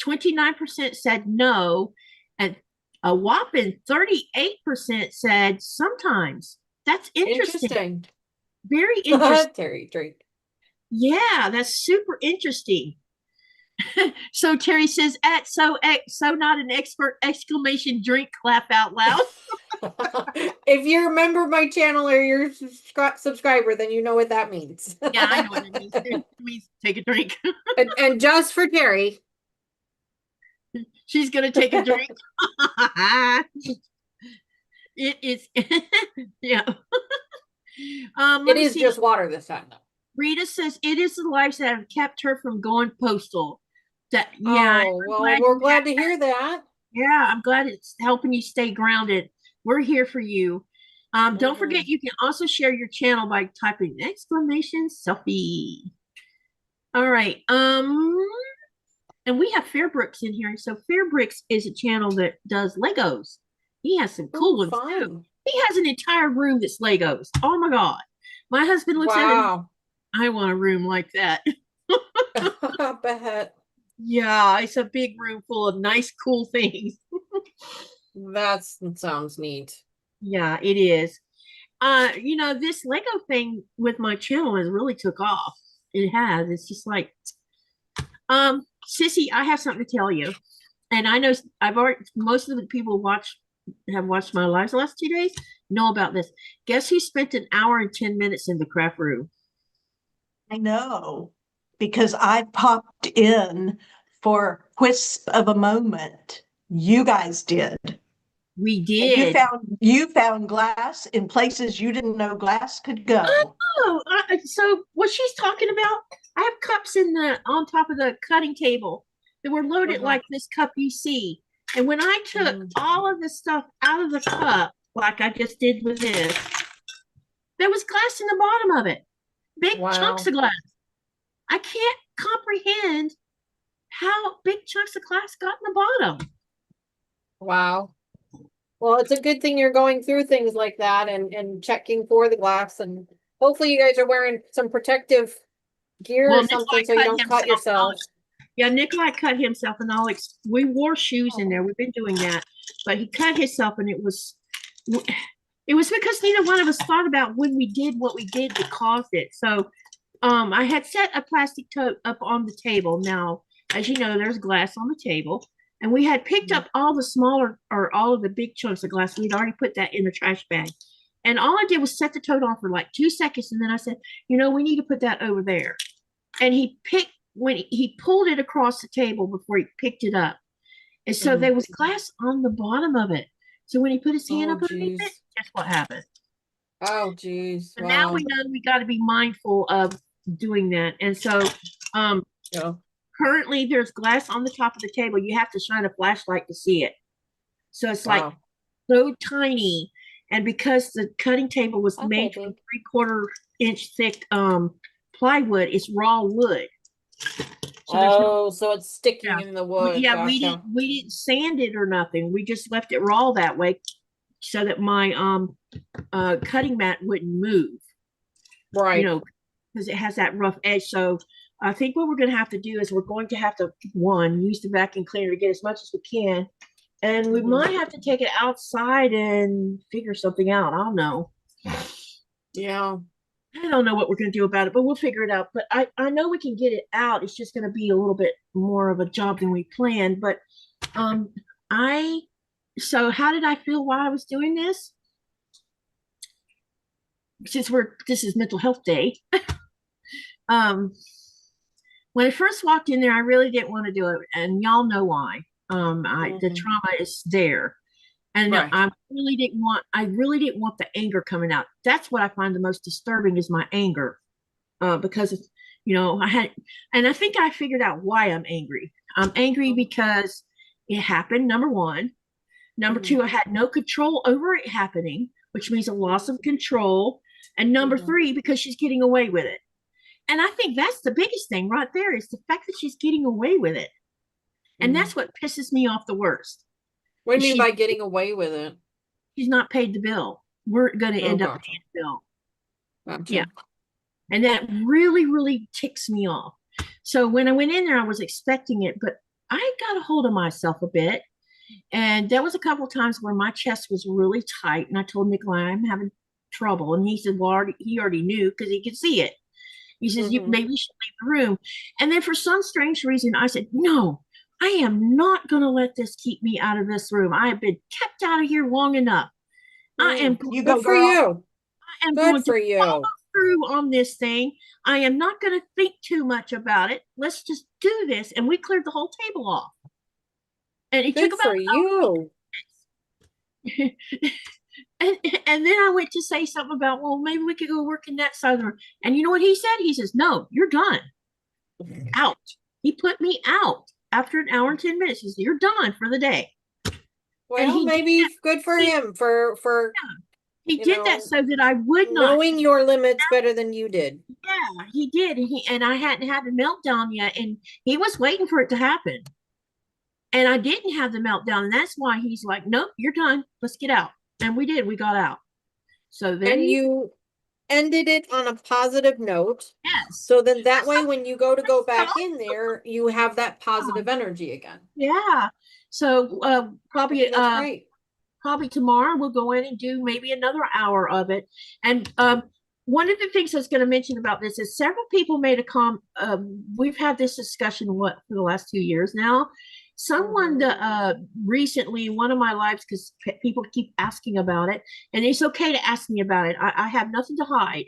29% said no, and a whopping 38% said sometimes. That's interesting. Very interesting. Terry, drink. Yeah, that's super interesting. So Terry says, so not an expert, exclamation, drink, clap out loud. If you're a member of my channel or you're a subscriber, then you know what that means. Yeah, I know what it means. It means take a drink. And just for Terry. She's going to take a drink. It is, yeah. It is just water this time, though. Rita says, it is the lives that have kept her from going postal. Yeah. Oh, well, we're glad to hear that. Yeah, I'm glad it's helping you stay grounded. We're here for you. Don't forget, you can also share your channel by typing exclamation selfie. All right. And we have Fairbrooks in here. So Fairbrooks is a channel that does Legos. He has some cool ones too. He has an entire room that's Legos. Oh my God. My husband looks at it. I want a room like that. I bet. Yeah, it's a big room full of nice, cool things. That sounds neat. Yeah, it is. This Lego thing with my channel has really took off. It has. It's just like, Sissy, I have something to tell you. And I know most of the people have watched my lives the last 2 days know about this. Guess who spent an hour and 10 minutes in the craft room? I know, because I popped in for a wisp of a moment. You guys did. We did. And you found glass in places you didn't know glass could go. Oh, so what she's talking about, I have cups on top of the cutting table that were loaded like this cup you see. And when I took all of the stuff out of the cup, like I just did with this, there was glass in the bottom of it. Big chunks of glass. I can't comprehend how big chunks of glass got in the bottom. Wow. Well, it's a good thing you're going through things like that and checking for the glass, and hopefully you guys are wearing some protective gear or something so you don't cut yourself. Yeah, Nikolai cut himself, and we wore shoes in there. We've been doing that, but he cut himself, and it was because neither one of us thought about when we did what we did that caused it. So, I had set a plastic tote up on the table. Now, as you know, there's glass on the table. And we had picked up all the smaller or all of the big chunks of glass. We'd already put that in the trash bag. And all I did was set the tote on for like 2 seconds. And then I said, we need to put that over there. And when he pulled it across the table before he picked it up. And so there was glass on the bottom of it. So when he put his hand up underneath it, guess what happened? Oh, geez. So now we know we got to be mindful of doing that. And so, currently, there's glass on the top of the table. You have to shine a flashlight to see it. So it's like so tiny. And because the cutting table was made from 3/4 inch thick plywood, it's raw wood. So so it's sticking in the wood. Yeah, we didn't sand it or nothing. We just left it raw that way so that my cutting mat wouldn't move. Right. Because it has that rough edge. So I think what we're going to have to do is we're going to have to, use the vacuum cleaner to get as much as we can. And we might have to take it outside and figure something out. I don't know. Yeah. I don't know what we're going to do about it, but we'll figure it out. But I know we can get it out. It's just going to be a little bit more of a job than we planned. But so how did I feel while I was doing this? Since this is Mental Health Day. When I first walked in there, I really didn't want to do it, and y'all know why. The trauma is there, and I really didn't want the anger coming out. That's what I find the most disturbing is my anger, because I think I figured out why I'm angry. I'm angry because it happened. Number one. Number two, I had no control over it happening, which means a loss of control. And number three, because she's getting away with it. And I think that's the biggest thing right there is the fact that she's getting away with it. And that's what pisses me off the worst. What do you mean She, by getting away with it? she's not paid the bill. We're going to end up Gotcha. paying the bill. Gotcha. Yeah. And that really, really ticks me off. So when I went in there, I was expecting it, but I got a hold of myself a bit. And there was a couple of times where my chest was really tight. And I told Nikolai, I'm having trouble. And he said, well, he already knew because he could see it. He says, you maybe you should leave the room. And then for some strange reason, I said, no, I am not going to let this keep me out of this room. I have been kept out of here long enough. I am Good for you. I am Good going for to you. follow through on this thing. I am not going to think too much about it. Let's just do this. And we cleared the whole table off. And it Good took for about you. and then I went to say something about, well, maybe we could go work in that side of the room. And you know what he said? He says, no, you're done. Out. He put me out after an hour and 10 minutes. He said, you're done for the day. Well, maybe good for him for he did that so that I would not knowing your limits better than you did. Yeah, he did. And I hadn't had the meltdown yet, and he was waiting for it to happen. And I didn't have the meltdown, and that's why he's like, nope, you're done. Let's get out. And we did. We got out. So then you ended it on a positive note. Yes. So then that way, when you go back in there, you have that positive energy again. Yeah. So probably that's great. Probably tomorrow we'll go in and do maybe another hour of it. And one of the things I was going to mention about this is several people made a comment. We've had this discussion for the last 2 years now. Someone recently in one of my lives, because people keep asking about it, and it's okay to ask me about it. I have nothing to hide.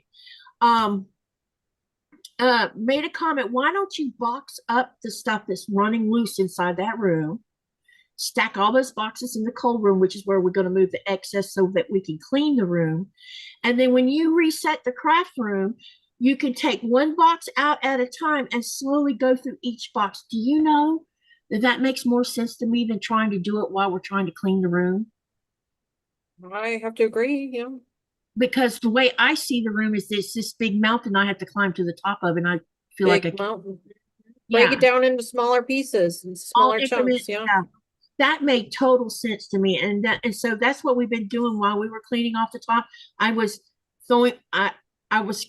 Made a comment. Why don't you box up the stuff that's running loose inside that room? Stack all those boxes in the cold room, which is where we're going to move the excess so that we can clean the room. And then when you reset the craft room, you can take one box out at a time and slowly go through each box. Do you know that makes more sense to me than trying to do it while we're trying to clean the room? I have to agree, yeah. Because the way I see the room is this big mountain I have to climb to the top of, and I feel like I mountain. Break it down into smaller pieces and smaller chunks, yeah. That made total sense to me. And so that's what we've been doing while we were cleaning off the top. I was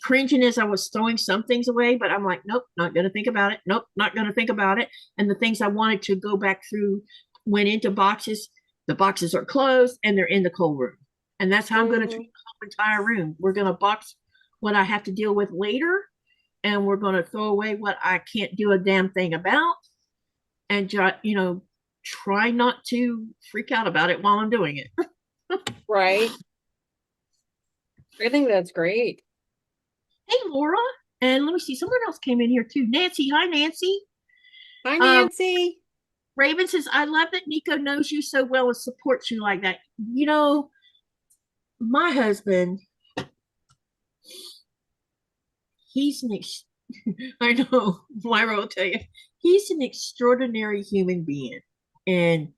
cringing as I was throwing some things away, but I'm like, nope, not going to think about it. Nope, not going to think about it. And the things I wanted to go back through went into boxes. The boxes are closed and they're in the cold room. And that's how I'm going to treat the whole entire room. We're going to box what I have to deal with later, and we're going to throw away what I can't do a damn thing about, and try not to freak out about it while I'm doing it. Right. I think that's great. Hey, Laura. And let me see, someone else came in here too. Nancy. Hi, Nancy. Hi, Nancy. Raven says, I love that Nico knows you so well and supports you like that. My husband, I know, Myra will tell you, he's an extraordinary human being. And,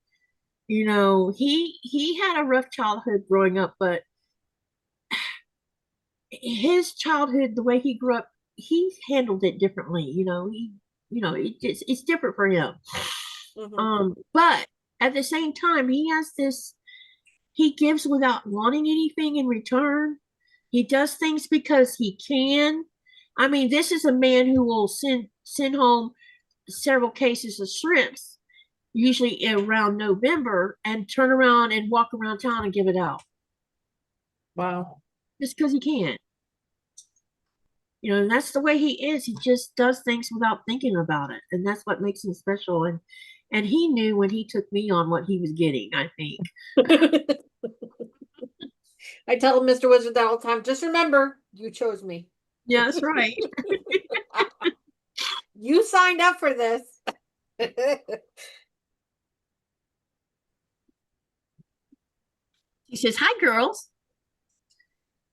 he had a rough childhood growing up, but his childhood, the way he grew up, he handled it differently. It's different for him. But at the same time, he gives without wanting anything in return. He does things because he can. I mean, this is a man who will send home several cases of shrimps, usually around November, and turn around and walk around town and give it out. Wow. Just because he can. And that's the way he is. He just does things without thinking about it. And that's what makes him special. And he knew when he took me on what he was getting, I think. I tell Mr. Wizard that all the time. Just remember, you chose me. Yeah, that's right. You signed up for this. He says, hi, girls.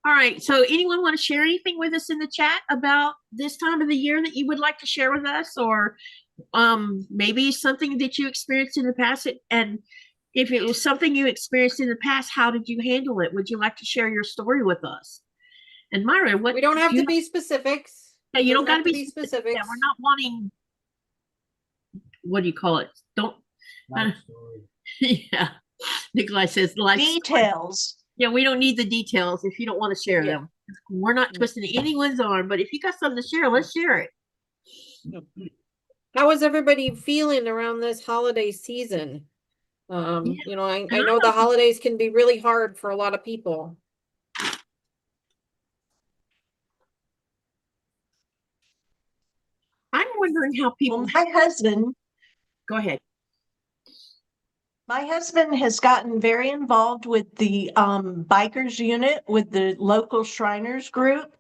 All right. So anyone want to share anything with us in the chat about this time of the year that you would like to share with us, or maybe something that you experienced in the past? And if it was something you experienced in the past, how did you handle it? Would you like to share your story with us? And Myra, we don't have to be specifics. Hey, you don't Doesn't got have to to be be specific. Yeah, specifics. we're not wanting, what do you call it? Don't, Life story. yeah. Nikolai says life story. Details. Yeah, we don't need the details if you don't want to share Yeah. them. We're not twisting anyone's arm, but if you got something to share, let's share it. How is everybody feeling around this holiday season? Yeah. You know, I And know the holidays can be really hard for a lot of people. I'm wondering how people. Well, Go ahead. my husband has gotten very involved with the bikers unit with the local Shriners group.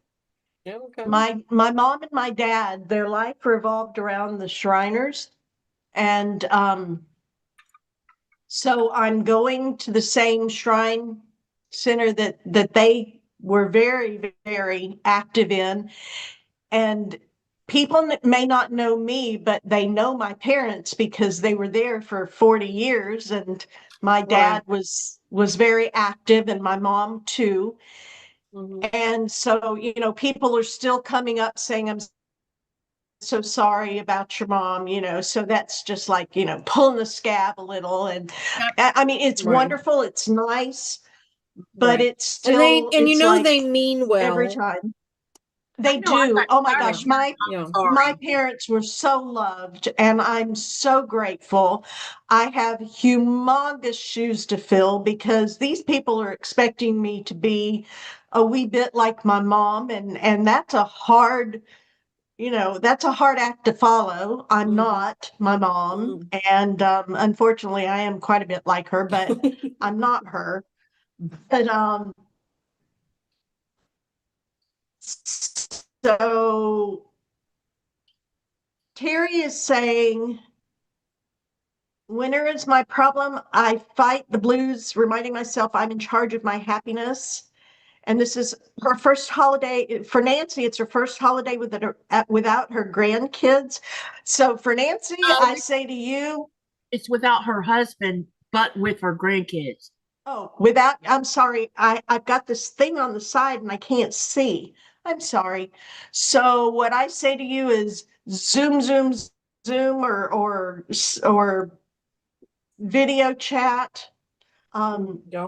Yeah, okay. My mom and my dad, their life revolved around the Shriners. And so I'm going to the same shrine center that they were very, very active in. And people may not know me, but they know my parents because they were there for 40 years. And my dad was very active, and my mom too. And so, you know, people are still coming up saying, I'm so sorry about your mom, you know. So that's just like, you know, pulling the scab a little. And I mean, it's wonderful, it's nice, but it's still, and you it's know like they mean well every time. They know, I do. got Oh my tired of gosh, hearing, Yeah. I'm sorry. my parents were so loved, and I'm so grateful. I have humongous shoes to fill because these people are expecting me to be a wee bit like my mom, and that's a hard, you know, that's a hard act to follow. I'm not my mom, and unfortunately, I am quite a bit like her, but I'm not her. But so Terry is saying, winter is my problem. I fight the blues, reminding myself I'm in charge of my happiness. And this is her first holiday for Nancy. It's her first holiday without her grandkids. So for Nancy, I say to you, it's without her husband, but with her grandkids. oh, I'm sorry. I've got this thing on the side and I can't see. I'm sorry. So what I say to you is Zoom, Zoom, Zoom, or video chat. Yeah.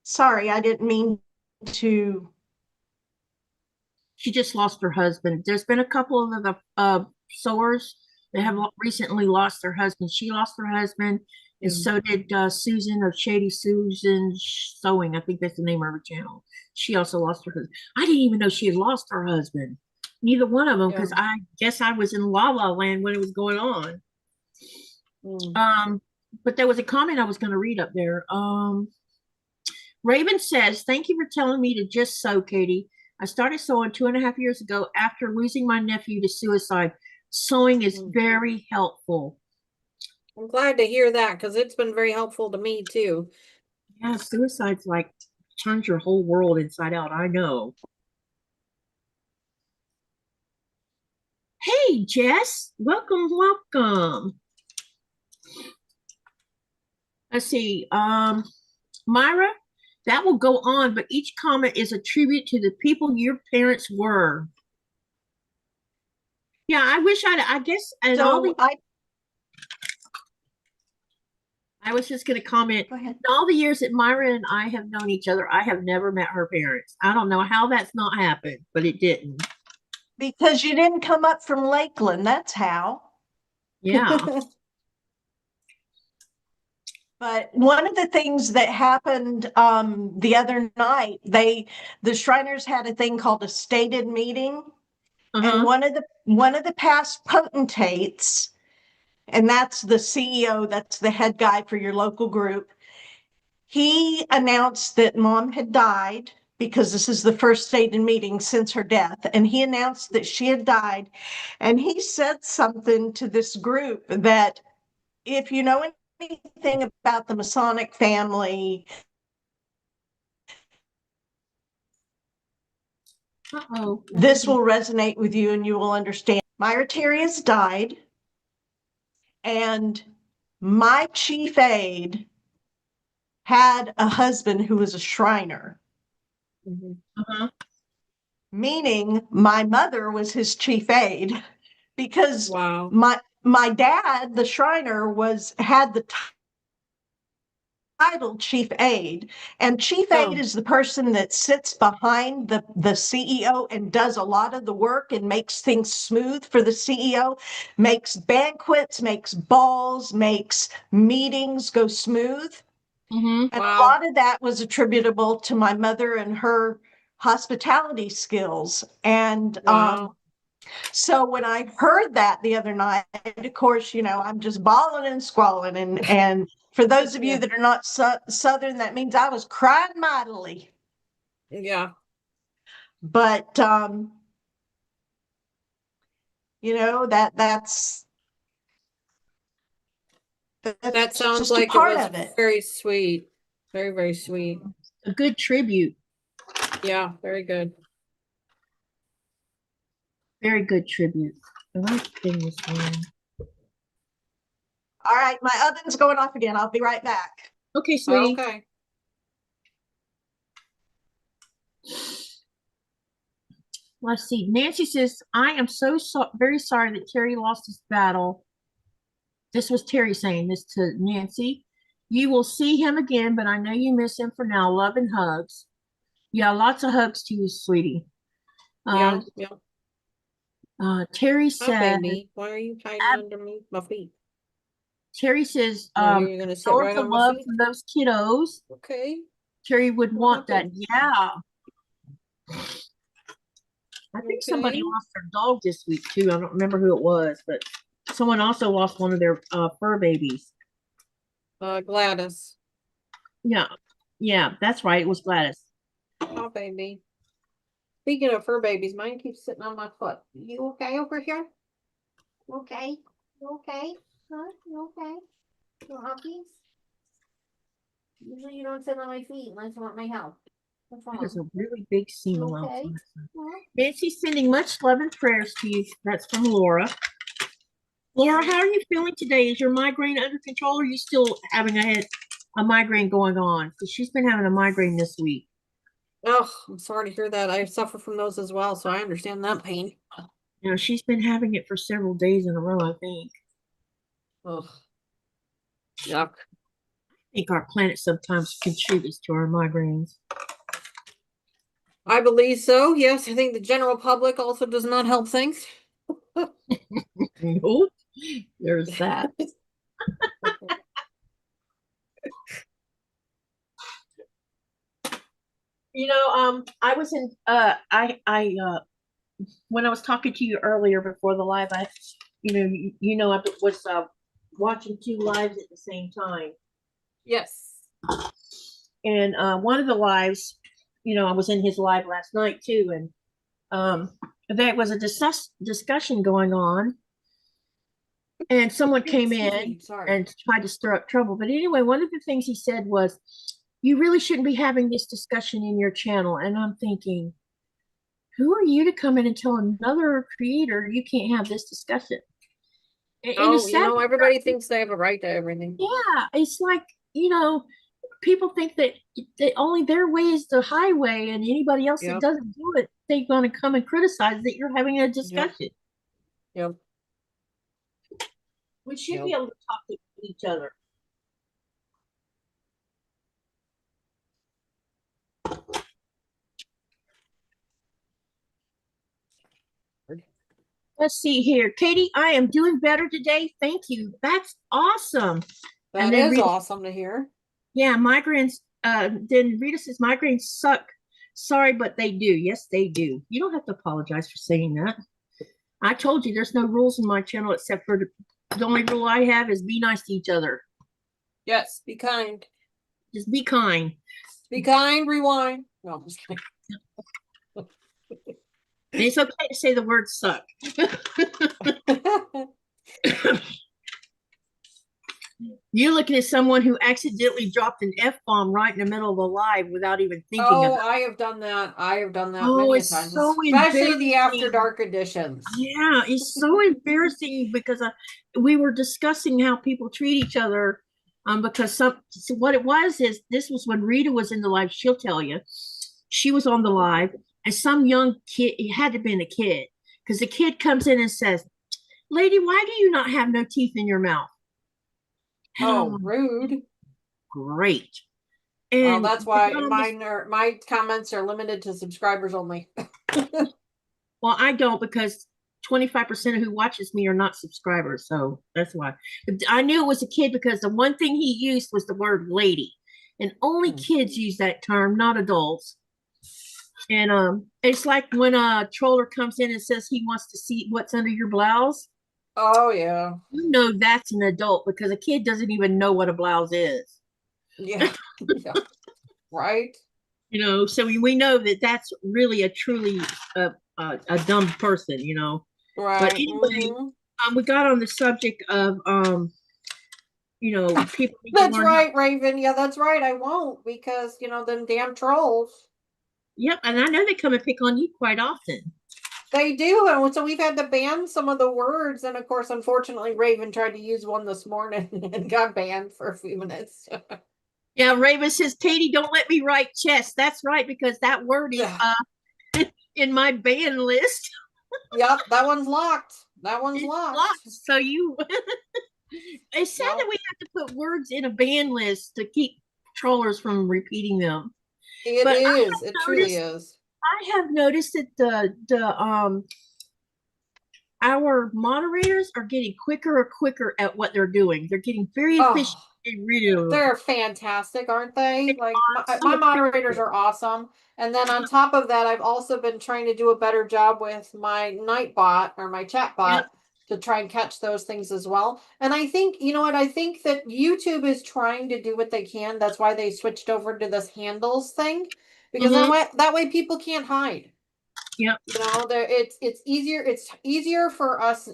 Sorry, I didn't mean to. She just lost her husband. There's been a couple of the sewers that have recently lost their husband. She lost her husband, and so did Susan of Shady Susan Sewing. I think that's the name of her channel. She also lost her husband. I didn't even know she had lost her husband. Neither one of them, because I guess I was in La La Land when it was going on. But there was a comment I was going to read up there. Raven says, "Thank you for telling me to just sew, Katie. I started sewing 2.5 years ago after losing my nephew to suicide. Sewing is very helpful." I'm glad to hear that because it's been very helpful to me too. Yeah, suicide's like turns your whole world inside out. I know. Hey, Jess, welcome, welcome. Let's see. Myra, that will go on, but each comment is a tribute to the people your parents were. Yeah, I wish I guess, and So I was just going to comment. Go ahead. In all the years that Myra and I have known each other, I have never met her parents. I don't know how that's not happened, but it didn't. Because you didn't come up from Lakeland, that's how. Yeah. But one of the things that happened the other night, the Shriners had a thing called a stated meeting, and one of the past potentates, and that's the CEO, that's the head guy for your local group. He announced that mom had died because this is the first stated meeting since her death, and he announced that she had died, and he said something to this group that if you know anything about the Masonic family, this will resonate with you and you will understand. Myra Terry has died, and my chief aide had a husband who was a Shriner. meaning my mother was his chief aide, because Wow. my dad, the Shriner, had the title chief aide, and chief aide is the person that sits behind the CEO and does a lot of the work and makes things smooth for the CEO, makes banquets, makes balls, makes meetings go smooth. And a lot of that was attributable to my mother and her hospitality skills. And so when I heard that the other night, of course, I'm just bawling and squalling. And for those of you that are not Southern, that means I was crying mightily. Yeah. But, that's That sounds just like a part it was of it. very sweet. Very, very sweet. A good tribute. Yeah, very good. Very good tribute. I like thing this one. All right, my oven's going off again. I'll be right back. Okay, sweetie. Okay. Let's see. Nancy says, I am very sorry that Terry lost his battle. This was Terry saying this to Nancy. You will see him again, but I know you miss him for now. Love and hugs. Yeah, lots of hugs to you, sweetie. Yeah. Terry said, baby, why are you hiding under my feet? Terry says, you're gonna sit right on my love feet? for those kiddos. Okay. Terry would want that. Yeah. I think somebody Okay. lost their dog this week too. I don't remember who it was, but someone also lost one of their fur babies. Gladys. Yeah, that's right. It was Gladys. Oh, baby. Speaking of fur babies, mine keeps sitting on my foot. You okay over here? Okay. You okay? Huh? You okay? You huggies? Usually you don't sit on my feet unless you want my help. What's wrong? There's a really big seam You allowance. okay? Nancy's sending much love and prayers to you. That's from Laura. Laura, how are you feeling today? Is your migraine under control, or are you still having a migraine going on? Because she's been having a migraine this week. Oh, I'm sorry to hear that. I suffer from those as well, so I understand that pain. She's been having it for several days in a row, I think. Ugh. Yuck. I think our planet sometimes contributes to our migraines. I believe so. Yes, I think the general public also does not help things. Nope. There's that. I was in when I was talking to you earlier before the live, I was watching two lives at the same time. Yes. And one of the lives, I was in his live last night too, and there was a discussion going on, and someone came in and tried to stir up trouble. But anyway, one of the things he said was, you really shouldn't be having this discussion in your channel. And I'm thinking, who are you to come in and tell another creator you can't have this discussion? Everybody thinks they have a right to everything. Yeah, it's like, people think that only their way is the highway, and anybody else that doesn't do it, they're going to come and criticize that you're having a discussion. Yep. We should be able to talk to each other. Let's see here. Katie, I am doing better today. Thank you. That's awesome. That is awesome to hear. Yeah, migraines. Then Rita says migraines suck. Sorry, but they do. Yes, they do. You don't have to apologize for saying that. I told you there's no rules in my channel except for the only rule I have is be nice to each other. Yes, be kind. Just be kind. Be kind, rewind. No, I'm just kidding. And it's okay to say the word suck. You're looking at someone who accidentally dropped an F-bomb right in the middle of a live without even thinking of it. I have done that. I have done that many times. So especially the after dark editions. Yeah, it's so embarrassing because we were discussing how people treat each other. Because so what it was is this was when Rita was in the live. She'll tell you. She was on the live and some young kid, it had to have been a kid, because the kid comes in and says, "Lady, why do you not have no teeth in your mouth?" And I'm Oh, like, rude. great. Well, And that's why my comments are limited to subscribers only. well, I don't, because 25% of who watches me are not subscribers, so that's why. But I knew it was a kid because the one thing he used was the word lady, and only kids use that term, not adults. And it's like when a troller comes in and says he wants to see what's under your blouse. Oh yeah. You know that's an adult, because a kid doesn't even know what a blouse is. Yeah. Yeah. Right. You know, so we know that that's really a truly a dumb person, you know. But Right. anyway, we got on the subject of you know, people need to That's learn right, Raven. Yeah, that's right. I won't, because them damn trolls. Yep, and I know they come and pick on you quite often. They do, and so we've had to ban some of the words. And of course, unfortunately, Raven tried to use one this morning and got banned for a few minutes. Yeah, Raven says, "Katie, don't let me write chest." That's right, because that word is in my ban list. Yep, that one's locked. That one's It's locked. So you it's sad that we have to put words in a ban list to keep trollers from repeating them. It But is. It truly is. I have noticed that the our moderators are getting quicker and quicker at what they're doing. They're getting very efficient. They're fantastic, aren't they? Like so my moderators are awesome. And then on top of that, I've also been trying to do a better job with my Nightbot or my chat bot to try and catch those things as well. And I think, you know what, I think that YouTube is trying to do what they can. That's why they switched over to this handles thing, because that way people can't hide. Yep. You know, it's easier for us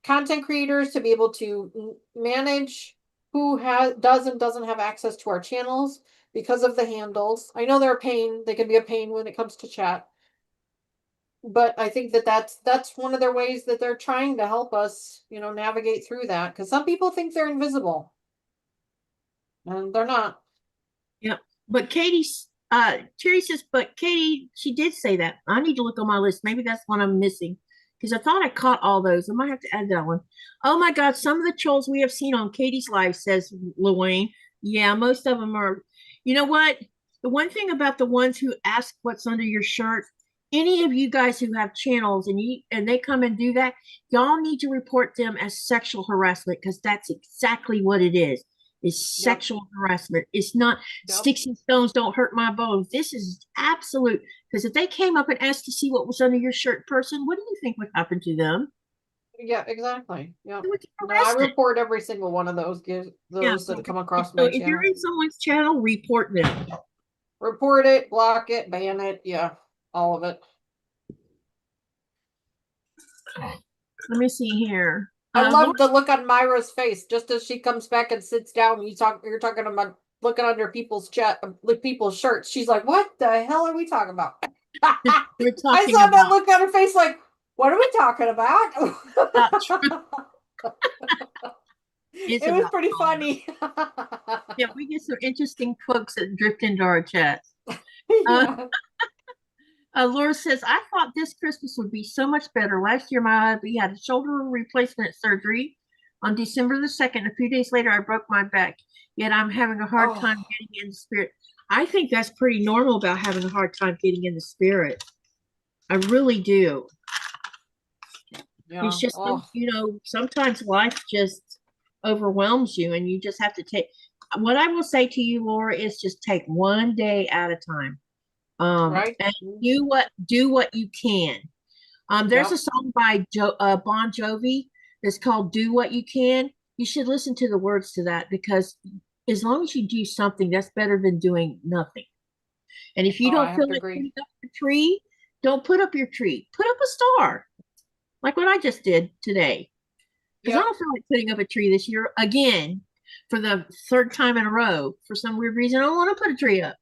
content creators to be able to manage who does and doesn't have access to our channels because of the handles. I know they're a pain. They can be a pain when it comes to chat. But I think that's one of their ways that they're trying to help us, navigate through that, because some people think they're invisible. And they're not. Yep. But Terry says, but Katie, she did say that. I need to look on my list. Maybe that's one I'm missing, because I thought I caught all those. I might have to add that one. Oh my God, some of the trolls we have seen on Katie's live, says Luane. Yeah, most of them are. You know what? The one thing about the ones who ask what's under your shirt, any of you guys who have channels and they come and do that, y'all need to report them as sexual harassment, because that's exactly what it is. Is sexual harassment. It's not sticks and stones don't hurt my bones. This is absolute, because if they came up and asked to see what was under your shirt person, what do you think would happen to them? Yeah, exactly. Yeah. No, I report every single one of those that come across my channel. If you're in someone's channel, report them. Report it, block it, ban it. Yeah, all of it. Let me see here. I love the look on Myra's face just as she comes back and sits down. You're talking about looking under people's people's shirts. She's like, "What the hell are we talking about?" I saw that look on her face, like, "What are we talking about?" It was pretty funny. Yeah, we get some interesting folks that drift into our chats. Laura says, I thought this Christmas would be so much better. Last year, my hubby had a shoulder replacement surgery on December the 2nd. A few days later, I broke my back. Yet I'm having a hard time getting in the spirit. I think that's pretty normal about having a hard time getting in the spirit. I really do. Yeah. It's just, sometimes life just overwhelms you, and you just have to take. What I will say to you, Laura, is just take one day at a time. Right. And do what you can. There's a song by Bon Jovi that's called "Do What You Can." You should listen to the words to that, because as long as you do something, that's better than doing nothing. And if you don't feel like putting up your tree, don't put up your tree. Put up a star, like what I just did today. Because I don't feel like putting up a tree this year again for the 3rd time in a row. For some weird reason, I don't want to put a tree up.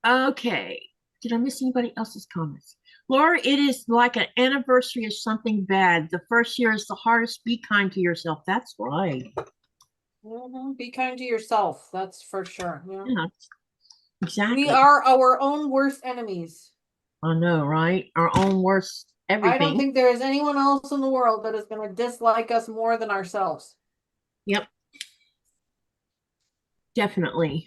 Okay. Did I miss anybody else's comments? Laura, it is like an anniversary of something bad. The first year is the hardest. Be kind to yourself. That's right. Be kind to yourself. That's for sure. Yeah, exactly. We are our own worst enemies. I know, right? Our own worst everything. I don't think there is anyone else in the world that is going to dislike us more than ourselves. Yep. Definitely.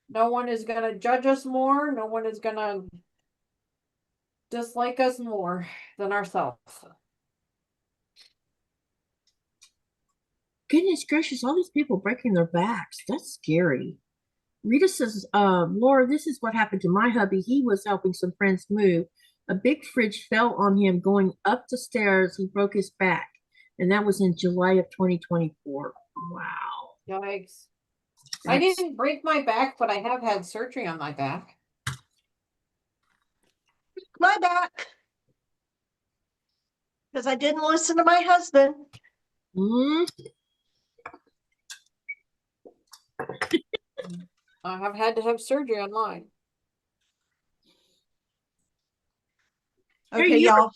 No one is going to judge us more. No one is going to dislike us more than ourselves. Goodness gracious, all these people breaking their backs. That's scary. Rita says, Laura, this is what happened to my hubby. He was helping some friends move. A big fridge fell on him going up the stairs. He broke his back. And that was in July of 2024. Wow. Yikes. I didn't break my back, but I have had surgery on my back. My back. Because I didn't listen to my husband. I have had to have surgery on mine. Okay, y'all.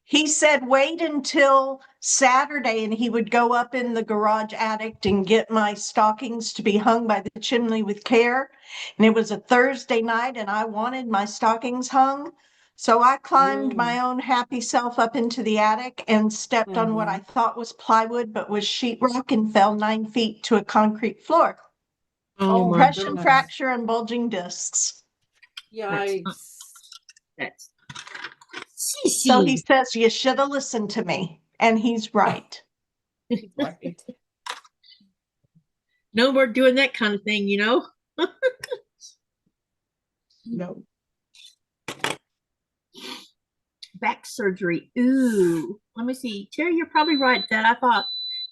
He said wait until Saturday and he would go up in the garage attic and get my stockings to be hung by the chimney with care. And it was a Thursday night and I wanted my stockings hung. So I climbed my own happy self up into the attic and stepped on what I thought was plywood, but was sheetrock, and fell 9 feet to a concrete floor. Oh, Compression fracture and bulging discs. Yikes. That's So he says you should have listened to me, and he's right. Right. No more doing that kind of thing, you know? No. Back surgery. Ooh. Let me see. Terry, you're probably right that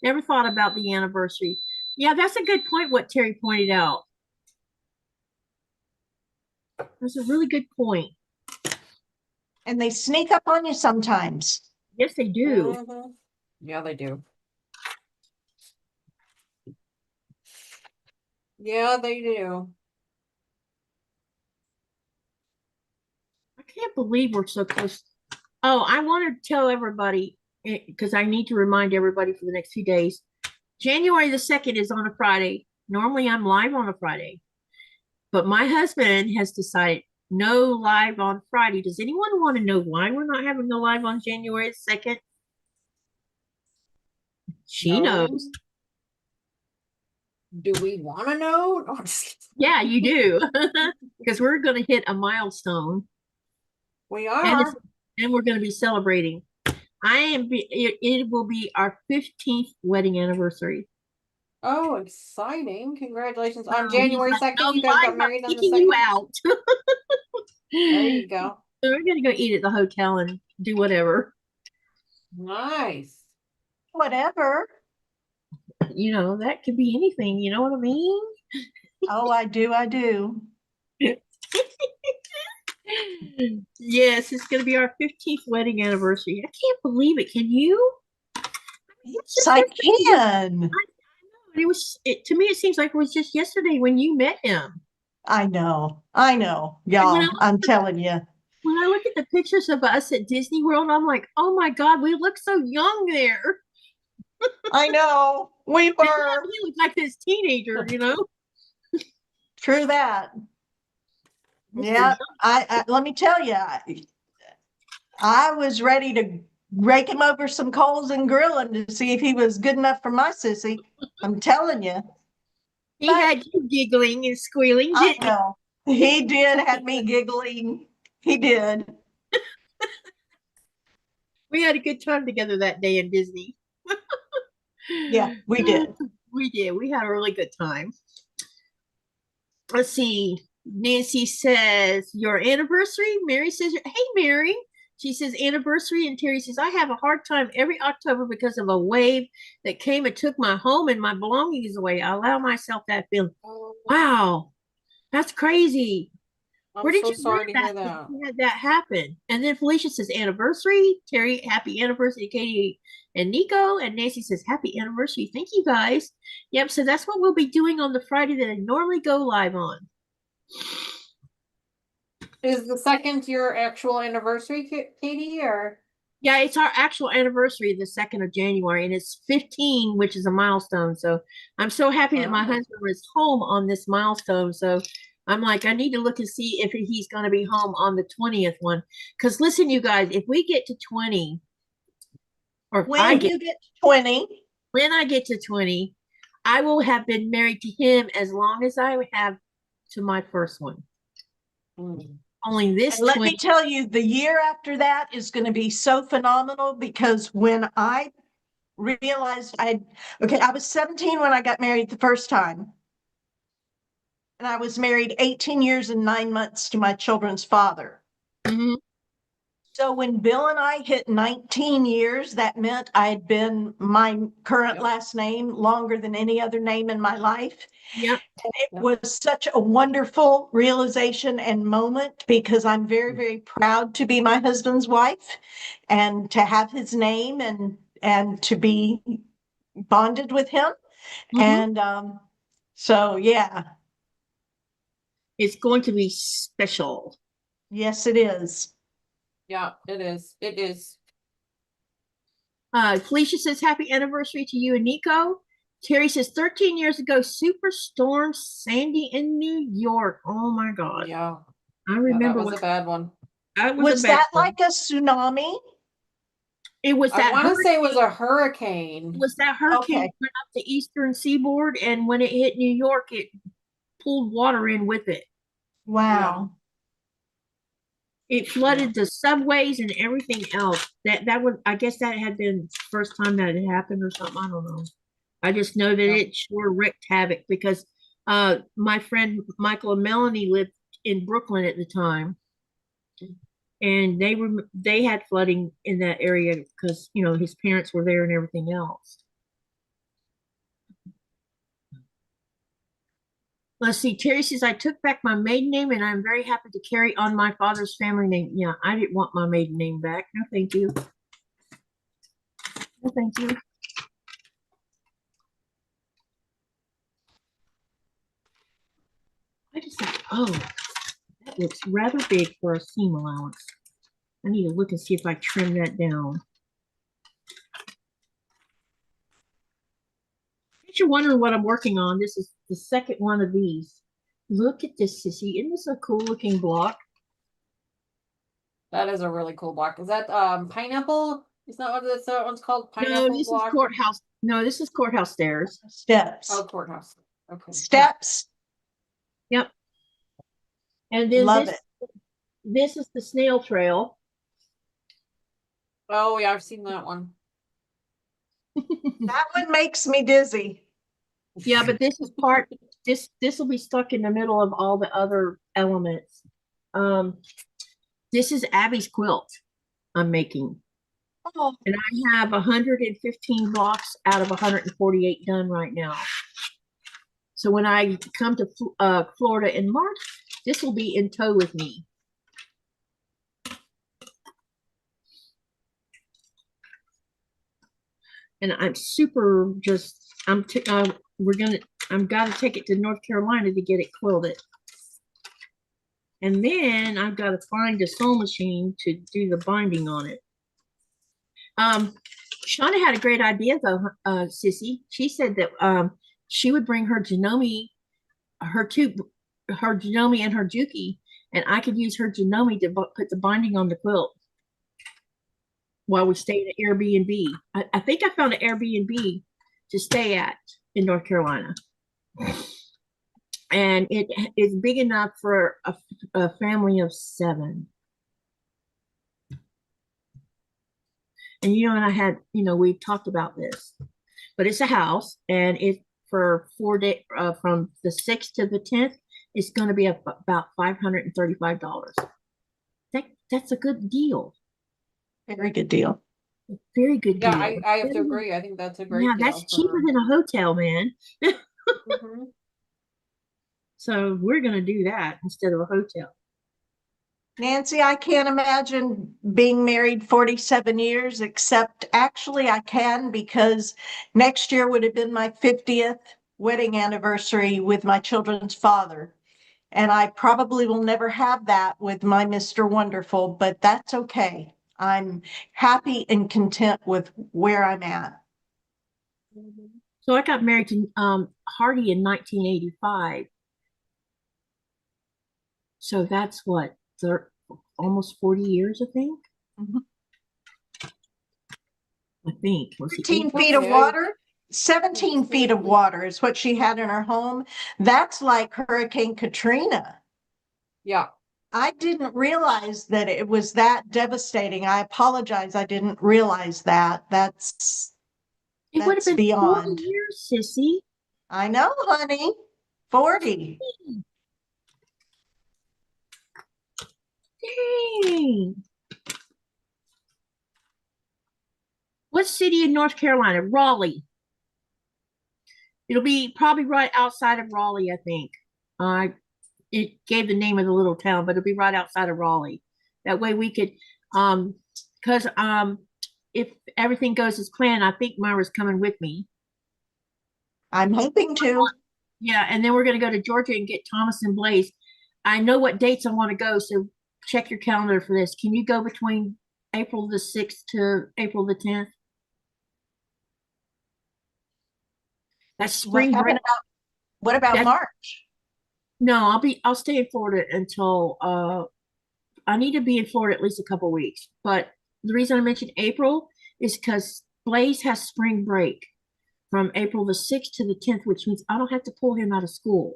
never thought about the anniversary. Yeah, that's a good point, what Terry pointed out. That's a really good point. And they sneak up on you sometimes. Yes, they do. Yeah, they do. Yeah, they do. I can't believe we're so close. Oh, I want to tell everybody, because I need to remind everybody for the next few days. January the 2nd is on a Friday. Normally I'm live on a Friday. But my husband has decided no live on Friday. Does anyone want to know why we're not having a live on January 2nd? She knows. Do we want to know? Yeah, you do. Because we're going to hit a milestone. We are. And we're going to be celebrating. It will be our 15th wedding anniversary. Oh, exciting. Congratulations. On January 2nd, you guys got married on the 2nd? You out. There you go. So we're going to go eat at the hotel and do whatever. Nice. Whatever. You know, that could be anything. You know what I mean? Oh, I do. Yes, it's going to be our 15th wedding anniversary. I can't believe it. Can you? Yes, I can. To me, it seems like it was just yesterday when you met him. I know. Y'all, I'm telling you. When I look at the pictures of us at Disney World, I'm like, oh my God, we look so young there. I know. We were. We look like this teenager, you know? True that. Yeah, I let me tell you, I was ready to rake him over some coals and grill him to see if he was good enough for my sissy. I'm telling you. He had you giggling and squealing, didn't he? I know. He did have me giggling. He did. We had a good time together that day in Disney. Yeah, we did. We did. We had a really good time. Let's see. Nancy says, your anniversary? Mary says, hey, Mary. She says, anniversary. And Terry says, I have a hard time every October because of a wave that came and took my home and my belongings away. I allow myself that feeling. Wow. That's crazy. Where did you sorry to hear that? You had that happen? And then Felicia says, anniversary. Terry, happy anniversary, Katie and Nico. And Nancy says, happy anniversary. Thank you, guys. Yep, so that's what we'll be doing on the Friday that I normally go live on. Is the 2nd your actual anniversary, Katie, or? Yeah, it's our actual anniversary, the 2nd of January, and it's 15, which is a milestone. So I'm so happy that my Oh. husband was home on this milestone. So I'm like, I need to look and see if he's going to be home on the 20th one. Because listen, you guys, if we get to 20, or if When you get to 20, when I get to 20, I will have been married to him as long as I have to my first one. Mm. Only this and let 20. me tell you, the year after that is going to be so phenomenal because when I realized I was 17 when I got married the first time. And I was married 18 years and 9 months to my children's father. Mhm. So when Bill and I hit 19 years, that meant I had been my current last name longer than any other name in my life. Yep. And it was such a wonderful realization and moment because I'm very, very proud to be my husband's wife and to have his name and to be bonded with him. Mhm. And so, yeah, It's going to be special. yes, it is. Yeah, it is. It is. Felicia says, happy anniversary to you and Nico. Terry says, 13 years ago, Superstorm Sandy in New York. Oh my God. Yeah. I Yeah, remember that was a bad one. that was a Was bad that one. like a tsunami? It was I that want to say it was hurricane. a hurricane. Was that hurricane Okay. that went up the eastern seaboard, and when it hit New York, it pulled water in with it. Wow. It flooded the subways and everything else. That was, I guess that had been the first time that it happened or something. I don't know. I just know that Yeah. it sure wreaked havoc because my friend Michael and Melanie lived in Brooklyn at the time, and they had flooding in that area because his parents were there and everything else. Let's see. Terry says, I took back my maiden name and I'm very happy to carry on my father's family name. Yeah, I didn't want my maiden name back. No, thank you. No, thank you. I just think, oh, that looks rather big for a seam allowance. I need to look and see if I trim that down. If you're wondering what I'm working on, this is the second one of these. Look at this, sissy. Isn't this a cool looking block? That is a really cool block. Is that pineapple? Is that what that one's called? No, Pineapple this is block? courthouse. No, this is courthouse stairs. Steps. Oh, courthouse. Okay. Steps. Yep. And then Love it. this is the snail trail. Oh yeah, I've seen that one. That one makes me dizzy. Yeah, but this is part, this will be stuck in the middle of all the other elements. This is Abby's quilt I'm making. Oh, And I have 115 blocks out of 148 done right now. So when I come to Florida in March, this will be in tow with me. And I'm super just, I'm got to take it to North Carolina to get it quilted. And then I've got to find a sewing machine to do the binding on it. Shauna had a great idea though, Sissy. She said that she would bring her Janome, her Janome and her Juki, and I could use her Janome to put the binding on the quilt while we stay at an Airbnb. I think I found an Airbnb to stay at in North Carolina. And it is big enough for a family of 7. And and I had, we've talked about this, but it's a house, and it's for 4 days from the 6th to the 10th. It's going to be about $535. That's a good deal. very good deal. Very good deal. Yeah, I have to agree. I think that's a great Yeah, deal. that's cheaper than a hotel, man. Mhm. So we're going to do that instead of a hotel. Nancy, I can't imagine being married 47 years, except actually I can because next year would have been my 50th wedding anniversary with my children's father. And I probably will never have that with my Mr. Wonderful, but that's okay. I'm happy and content with where I'm at. So I got married to Hardy in 1985. So that's what, almost 40 years, I think. Mhm. I think. Was it 13 April? feet of water, 17 feet of water is what she had in her home. That's like Hurricane Katrina. Yeah. I didn't realize that it was that devastating. I apologize. I didn't realize that. It would have That's been 40 beyond. years, sissy. I know, honey. 40. Dang. What city in North Carolina? Raleigh. It'll be probably right outside of Raleigh, I think. It gave the name of the little town, but it'll be right outside of Raleigh. That way we could, because if everything goes as planned, I think Myra's coming with me. I'm hoping to. Yeah, and then we're going to go to Georgia and get Thomas and Blaze. I know what dates I want to go, so check your calendar for this. Can you go between April the 6th to April the 10th? That's spring break. What about March? No, I'll stay in Florida until I need to be in Florida at least a couple weeks. But the reason I mentioned April is because Blaze has spring break from April the 6th to the 10th, which means I don't have to pull him out of school.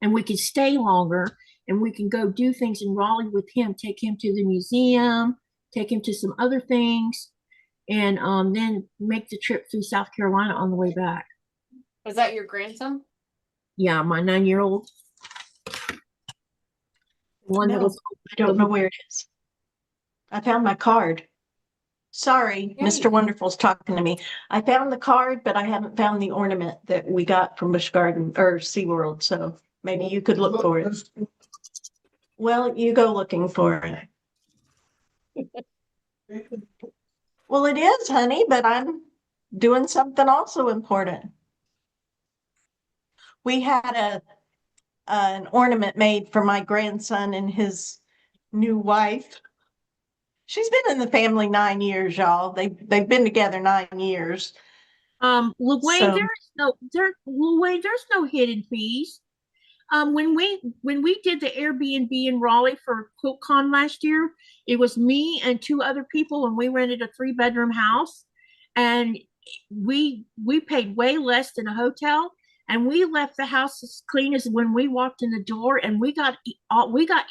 And we can stay longer and we can go do things in Raleigh with him, take him to the museum, take him to some other things, and then make the trip through South Carolina on the way back. Was that your grandson? Yeah, my 9-year-old. One that was. I don't know where it is. I found my card. Sorry, Mr. Wonderful's talking to me. I found the card, but I haven't found the ornament that we got from Busch Garden or SeaWorld. So maybe you could look for it. Well, you go looking for it. Well, it is, honey, but I'm doing something also important. We had an ornament made for my grandson and his new wife. She's been in the family 9 years, y'all. They've been together 9 years. Luwayne, Luwayne, there's no hidden fees. When we did the Airbnb in Raleigh for QuiltCon last year, it was me and 2 other people, and we rented a 3-bedroom house, and we paid way less than a hotel, and we left the house as clean as when we walked in the door, and we got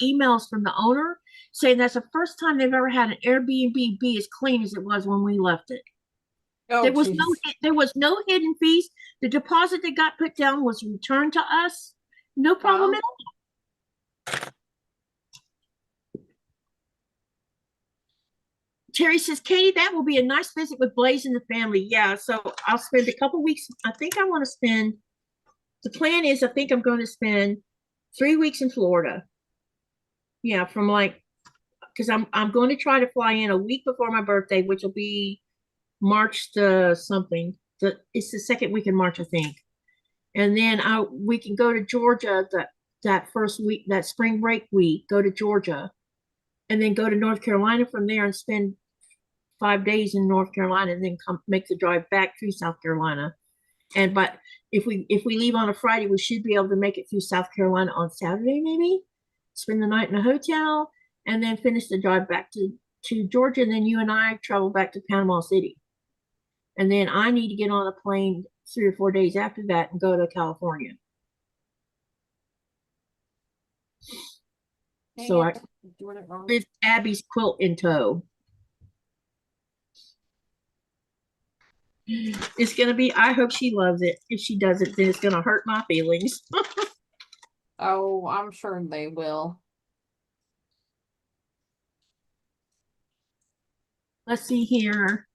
emails from the owner saying that's the first time they've ever had an Airbnb be as clean as it was when we left it. Oh, there was no hidden fees. The deposit that got put down was returned to us. No problem at all. Terry says, Katie, that will be a nice visit with Blaze and the family. Yeah, so I'll spend a couple weeks. I think I want to spend, the plan is I think I'm going to spend 3 weeks in Florida. Yeah, from because I'm going to try to fly in a week before my birthday, which will be March the something. It's the second week in March, I think. And then we can go to Georgia that first week, that spring break week, go to Georgia, and then go to North Carolina from there and spend 5 days in North Carolina, and then make the drive back through South Carolina. But if we leave on a Friday, we should be able to make it through South Carolina on Saturday, maybe spend the night in a hotel, and then finish the drive back to Georgia. And then you and I travel back to Panama City, and then I need to get on a plane 3 or 4 days after that and go to California. So with Abby's quilt in tow. It's gonna be, I hope she loves it. If she doesn't, then it's gonna hurt my feelings. Oh, I'm sure they will. Let's see here.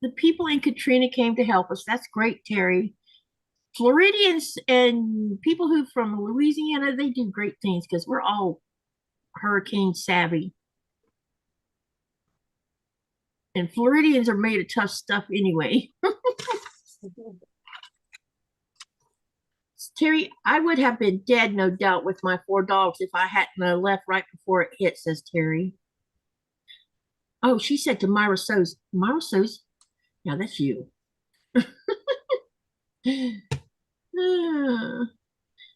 The people in Katrina came to help us. That's great, Terry. Floridians and people who from Louisiana, they do great things because we're all hurricane savvy. And Floridians are made of tough stuff anyway. Terry, I would have been dead, no doubt, with my 4 dogs if I hadn't left right before it hit, says Terry. Oh, she said to Myra So's. Myra So's? Yeah, that's you.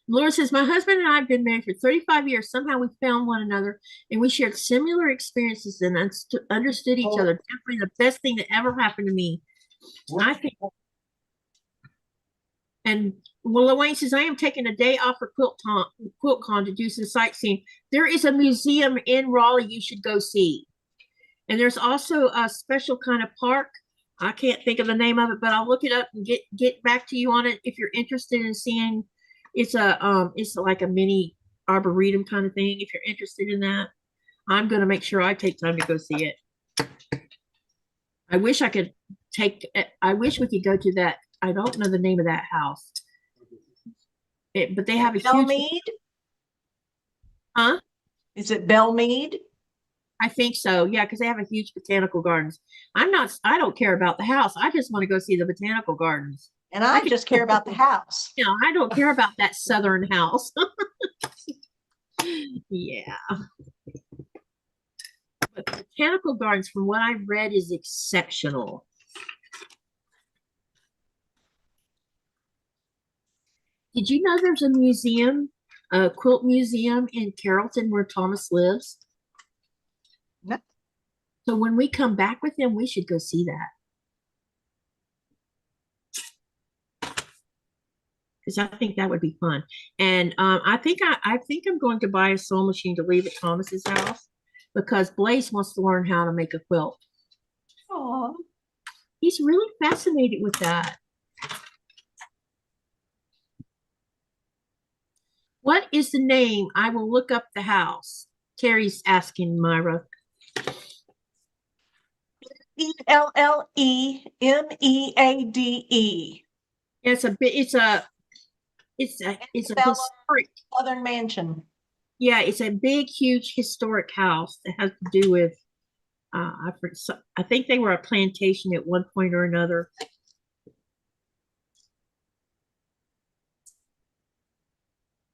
Laura says, my husband and I have been married for 35 years. Somehow we found one another and we shared similar experiences and understood each other. Definitely the best thing that ever happened to me. I think. And well, Wayne says, I am taking a day off for QuiltCon to do some sightseeing. There is a museum in Raleigh you should go see. And there's also a special kind of park. I can't think of the name of it, but I'll look it up and get back to you on it if you're interested in seeing. It's like a mini arboretum kind of thing. If you're interested in that, I'm going to make sure I take time to go see it. I wish I could I wish we could go to that. I don't know the name of that house. But they have a Belmead? huge. Huh? Is it Belmead? I think so. Yeah, because they have a huge botanical gardens. I don't care about the house. I just want to go see the botanical gardens. And I just care about the house. You know, I don't care about that southern house. Yeah. But the botanical gardens, from what I've read, is exceptional. Did you know there's a museum, a quilt museum in Carrollton where Thomas lives? No. So when we come back with him, we should go see that. Because I think that would be fun. And I think I'm going to buy a sewing machine to leave at Thomas's house because Blaze wants to learn how to make a quilt. Oh, He's really fascinated with that. What is the name? I will look up the house. Terry's asking Myra. Ellemeade. It's a historic. Southern Mansion. Yeah, it's a big, huge historic house that has to do with. I think they were a plantation at one point or another.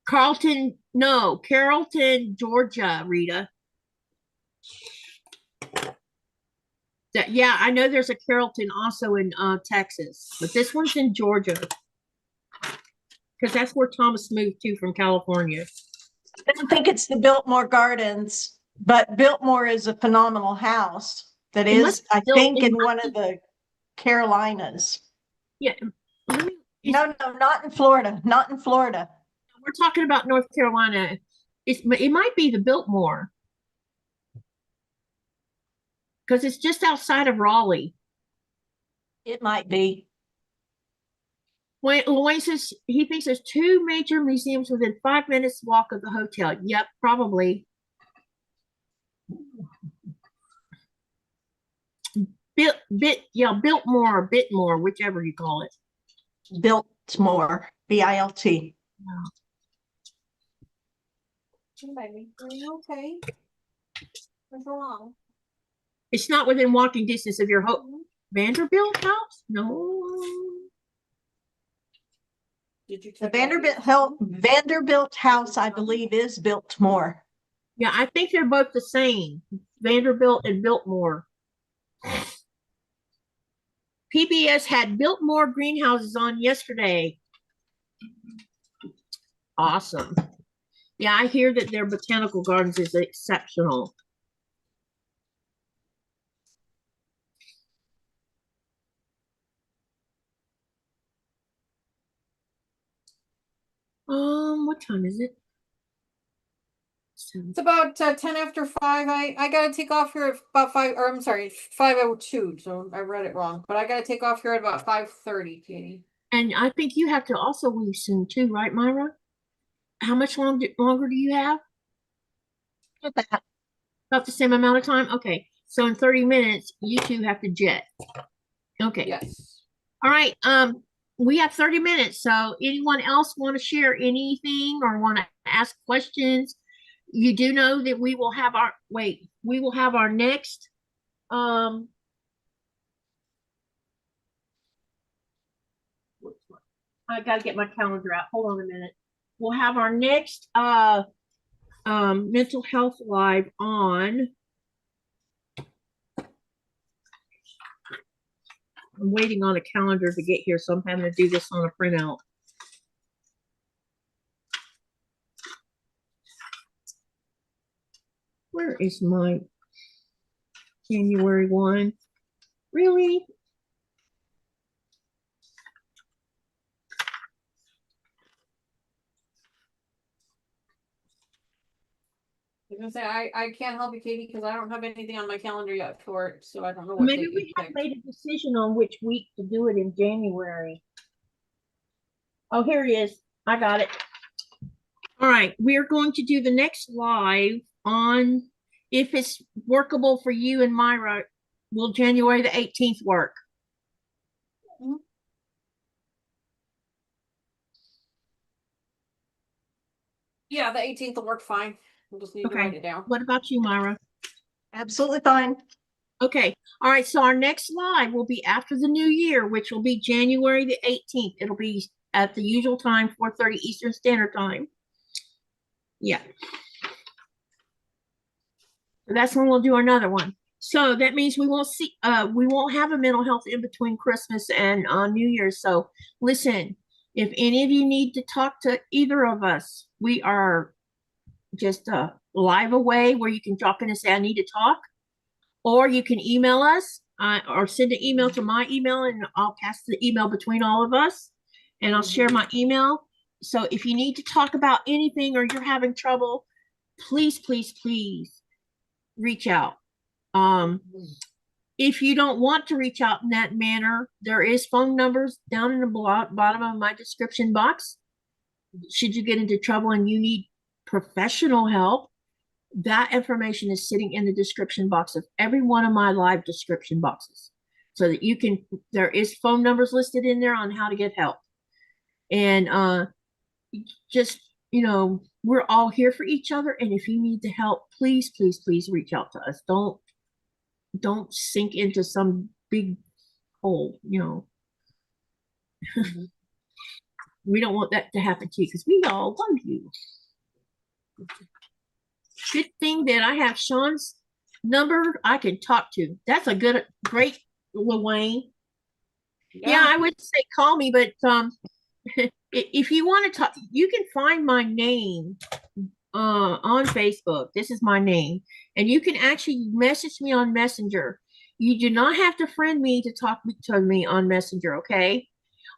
Carrollton, Georgia, Rita. Yeah, I know there's a Carrollton also in Texas, but this one's in Georgia because that's where Thomas moved to from California. I don't think it's the Biltmore Gardens, but Biltmore is a phenomenal house that is, I think, in one of the Carolinas. Yeah. No, not in Florida. Not in Florida. We're talking about North Carolina. It might be the Biltmore because it's just outside of Raleigh. It might be. Lloyd says he thinks there's 2 major museums within 5 minutes walk of the hotel. Yep, probably. Biltmore or Bitmore, whichever you call it. Biltmore, B-I-L-T. Yeah. Baby, are you okay? What's wrong? It's not within walking distance of your Vanderbilt house? No. Did you The Vanderbilt house, I believe, is Biltmore. Yeah, I think they're both the same. Vanderbilt and Biltmore. PBS had Biltmore greenhouses on yesterday. Awesome. Yeah, I hear that their botanical gardens is exceptional. What time is it? It's about 10 after 5. I gotta take off here at about 5, or I'm sorry, 5:02. So I read it wrong, but I gotta take off here at about 5:30, Katie. And I think you have to also leave soon too, right, Myra? How much longer do you have? About the same amount of time? Okay. So in 30 minutes, you two have to jet. Okay. Yes. All right. We have 30 minutes. So anyone else want to share anything or want to ask questions? You do know that we will have our next I gotta get my calendar out. Hold on a minute. We'll have our next mental health live on. I'm waiting on a calendar to get here, so I'm having to do this on a printout. Where is my January 1? Really? I was gonna say I can't help you, Katie, because I don't have anything on my calendar yet for it, so I don't know what Maybe date we you haven't picked. made a decision on which week to do it in January. Oh, here it is. I got it. All right, we're going to do the next live on, if it's workable for you and Myra, will January the 18th work? Yeah, the 18th will work fine. We'll just need to write it down. What about you, Myra? Absolutely fine. Okay. All right. So our next live will be after the new year, which will be January the 18th. It'll be at the usual time, 4:30 Eastern Standard Time. Yeah. So that's when we'll do another one. So that means we won't have a mental health in between Christmas and New Year's. So listen, if any of you need to talk to either of us, we are just live away where you can drop in and say, I need to talk. Or you can email us or send an email to my email, and I'll pass the email between all of us, and I'll share my email. So if you need to talk about anything or you're having trouble, please, please, please reach out. If you don't want to reach out in that manner, there is phone numbers down in the bottom of my description box. Should you get into trouble and you need professional help, that information is sitting in the description box of every one of my live description boxes, so that you can, there is phone numbers listed in there on how to get help. And just, you know, we're all here for each other. And if you need the help, please, please, please reach out to us. Don't sink into some big hole, you know. We don't want that to happen to you, because we all love you. Good thing that I have Sean's number I can talk to. That's a great Wayne. Yeah, I would say call me, but if you want to talk, you can find my name on Facebook. This is my name, and you can actually message me on Messenger. You do not have to friend me to talk to me on Messenger, okay?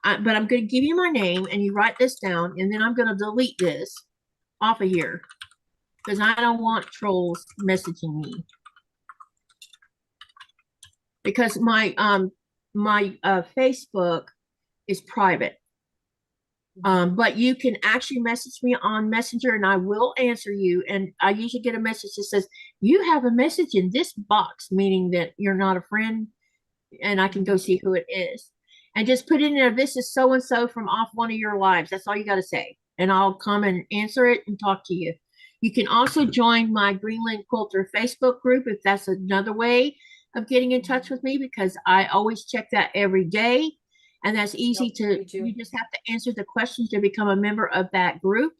But I'm going to give you my name, and you write this down, and then I'm going to delete this off of here, because I don't want trolls messaging me. Because my Facebook is private. But you can actually message me on Messenger, and I will answer you. And I usually get a message that says, you have a message in this box, meaning that you're not a friend, and I can go see who it is. And just put in there, this is so-and-so from off one of your lives. That's all you got to say. And I'll come and answer it and talk to you. You can also join my Greenland Quilter Facebook group if that's another way of getting in touch with me, because I always check that every day. And that's easy you just have to answer the questions to become a member of that group.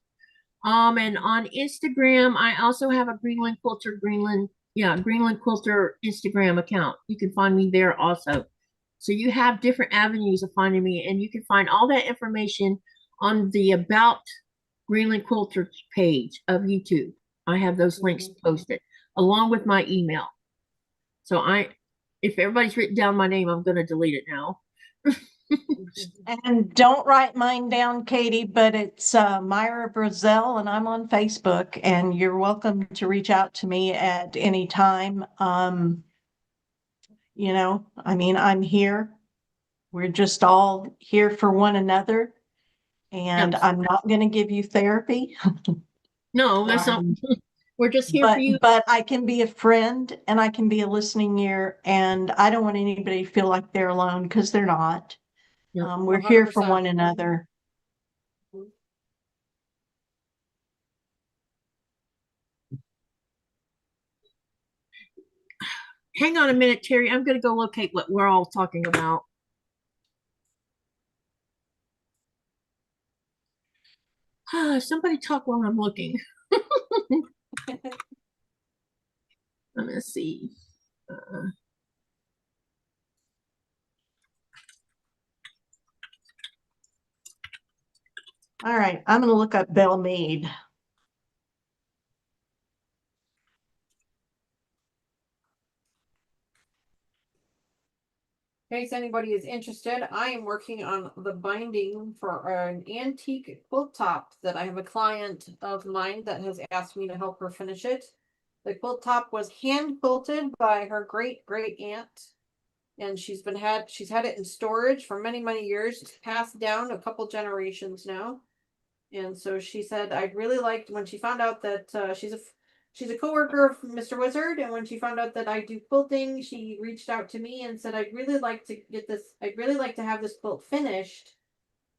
And on Instagram, I also have a Greenland Quilter Instagram account. You can find me there also. So you have different avenues of finding me, and you can find all that information on the About Greenland Quilter page of YouTube. I have those links posted along with my email. So if everybody's written down my name, I'm going to delete it now. And don't write mine down, Katie, but it's Myra Brazell, and I'm on Facebook, and you're welcome to reach out to me at any time. You know, I mean, I'm here. We're just all here for one another, and I'm not going to give you therapy. No, that's not. We're just here for you. But I can be a friend, and I can be a listening ear, and I don't want anybody to feel like they're alone, because they're not. We're 100%. Here for one another. Hang on a minute, Terry. I'm going to go locate what we're all talking about. Somebody talk while I'm looking. Let me see. All right, I'm going to look up Belle Meade. In case anybody is interested, I am working on the binding for an antique quilt top that I have a client of mine that has asked me to help her finish it. The quilt top was hand quilted by her great great aunt, and she's had it in storage for many many years. It's passed down a couple generations now, and so she said I'd really liked when she found out that she's a coworker of Mr. Wizard, and when she found out that I do quilting, she reached out to me and said, I'd really like to get this, I'd really like to have this quilt finished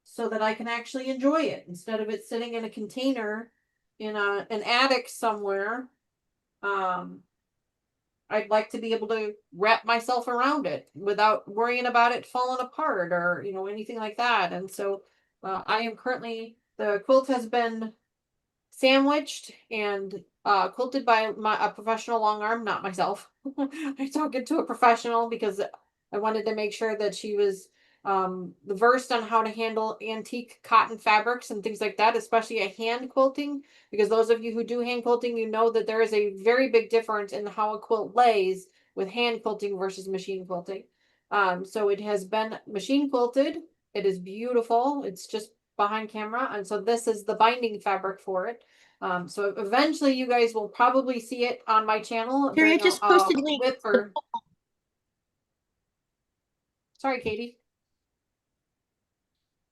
so that I can actually enjoy it instead of it sitting in a container in an attic somewhere. I'd like to be able to wrap myself around it without worrying about it falling apart or, anything like that. And so I am currently, the quilt has been sandwiched and quilted by a professional long arm, not myself. I took it to a professional because I wanted to make sure that she was versed on how to handle antique cotton fabrics and things like that, especially a hand quilting. Because those of you who do hand quilting, you know that there is a very big difference in how a quilt lays with hand quilting versus machine quilting. So it has been machine quilted. It is beautiful. It's just behind camera, and so this is the binding fabric for it. So eventually you guys will probably see it on my channel. Terry, I just posted links. Sorry, Katie.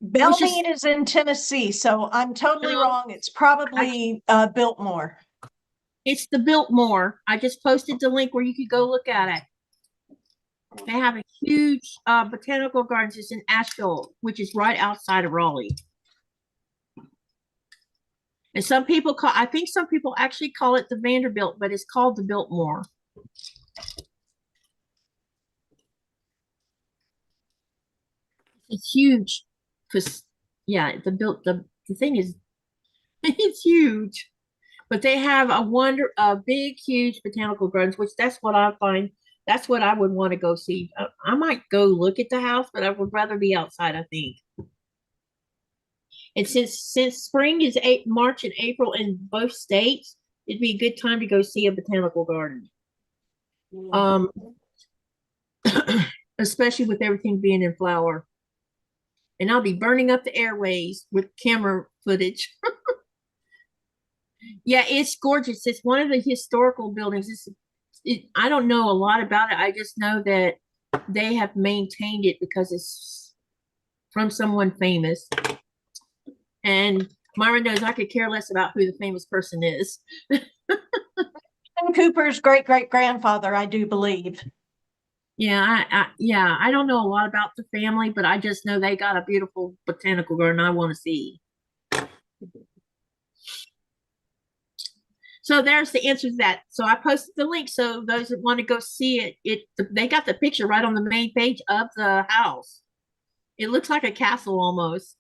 Belle Meade is in Tennessee, so I'm totally wrong. It's probably Biltmore. It's the Biltmore. I just posted the link where you could go look at it. They have a huge botanical gardens. It's in Asheville, which is right outside of Raleigh. And I think some people actually call it the Vanderbilt, but it's called the Biltmore. It's huge because, yeah, the thing is, it's huge. But they have a big, huge botanical gardens, which that's what I find. That's what I would want to go see. I might go look at the house, but I would rather be outside, I think. And since spring is March and April in both states, it'd be a good time to go see a botanical garden. Especially with everything being in flower. And I'll be burning up the airways with camera footage. Yeah, it's gorgeous. It's one of the historical buildings. I don't know a lot about it. I just know that they have maintained it because it's from someone famous. And Myra knows I could care less about who the famous person is. Cooper's great-great-grandfather, I do believe. Yeah, I don't know a lot about the family, but I just know they got a beautiful botanical garden I want to see. So there's the answer to that. So I posted the link so those that want to go see it, they got the picture right on the main page of the house. It looks like a castle almost.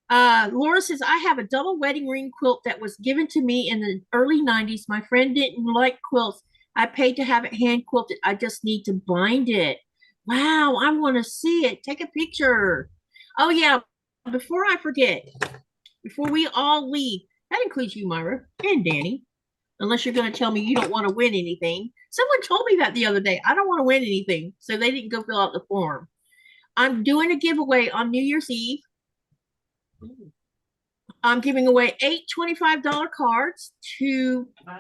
Laura says, I have a double wedding ring quilt that was given to me in the early 90s. My friend didn't like quilts. I paid to have it hand quilted. I just need to bind it. Wow, I want to see it. Take a picture. Oh, yeah. Before I forget, before we all leave, that includes you, Myra, and Danny, unless you're going to tell me you don't want to win anything. Someone told me that the other day. I don't want to win anything, so they didn't go fill out the form. I'm doing a giveaway on New Year's Eve. I'm giving away 8 $25 cards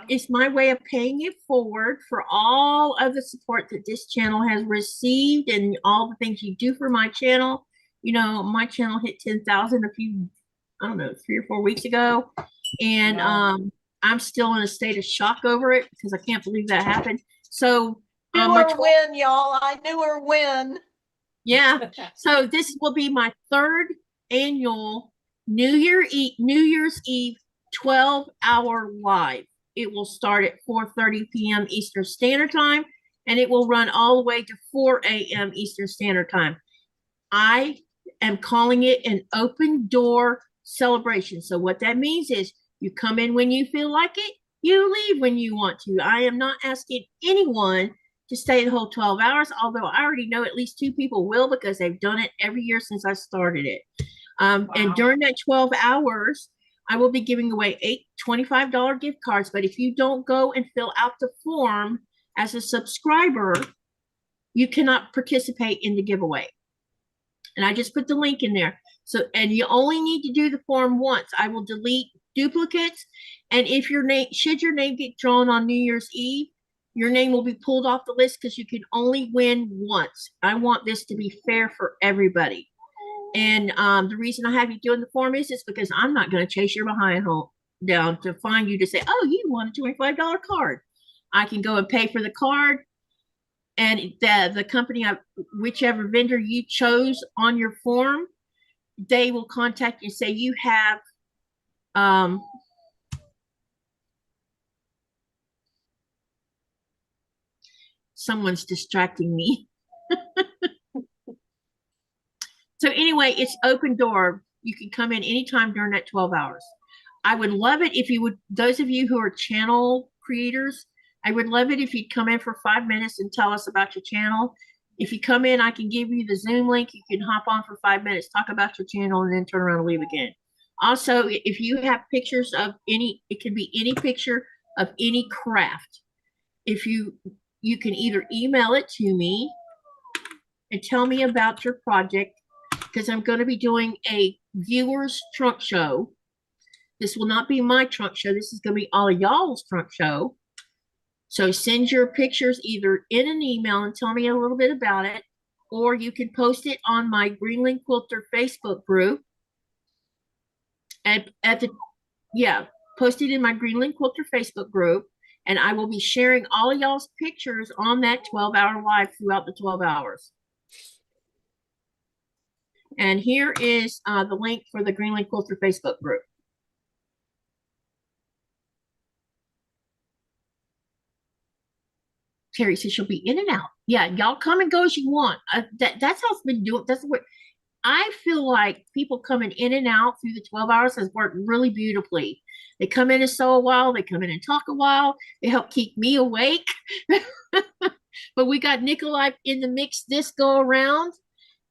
it's my way of paying it forward for all of the support that this channel has received and all the things you do for my channel. You know, my channel hit 10,000 I don't know, 3 or 4 weeks ago. And I'm still in a state of shock over it because I can't believe that happened. So knew her win, y'all. I knew her win. Yeah. So this will be my 3rd annual New Year's Eve 12-hour live. It will start at 4:30 p.m. Eastern Standard Time, and it will run all the way to 4 a.m. Eastern Standard Time. I am calling it an open door celebration. So what that means is you come in when you feel like it, you leave when you want to. I am not asking anyone to stay the whole 12 hours, although I already know at least 2 people will because they've done it every year since I started it. And during that 12 hours, I will be giving away 8 $25 gift cards. But if you don't go and fill out the form as a subscriber, you cannot participate in the giveaway. And I just put the link in there. So, and you only need to do the form once. I will delete duplicates. And if your name, should your name get drawn on New Year's Eve, your name will be pulled off the list because you can only win once. I want this to be fair for everybody. And the reason I have you doing the form is because I'm not going to chase your behind home down to find you to say, oh, you want a $25 card. I can go and pay for the card. And the company, whichever vendor you chose on your form, they will contact you and say you have someone's distracting me. So anyway, it's open door. You can come in anytime during that 12 hours. I would love it if you would, those of you who are channel creators, I would love it if you'd come in for 5 minutes and tell us about your channel. If you come in, I can give you the Zoom link. You can hop on for 5 minutes, talk about your channel, and then turn around and leave again. Also, if you have pictures of any, it can be any picture of any craft. If you can either email it to me and tell me about your project, because I'm going to be doing a viewers trunk show. This will not be my trunk show. This is going to be all of y'all's trunk show. So send your pictures either in an email and tell me a little bit about it, or you can post it on my Greenland Quilter Facebook group. And post it in my Greenland Quilter Facebook group, and I will be sharing all of y'all's pictures on that 12-hour live throughout the 12 hours. And here is the link for the Greenland Quilter Facebook group. Terry says she'll be in and out. Yeah, y'all come and go as you want. That's how it's been doing. That's what I feel like. People coming in and out through the 12 hours has worked really beautifully. They come in and sew a while. They come in and talk a while. They help keep me awake. But we got Nikolai in the mix this go around.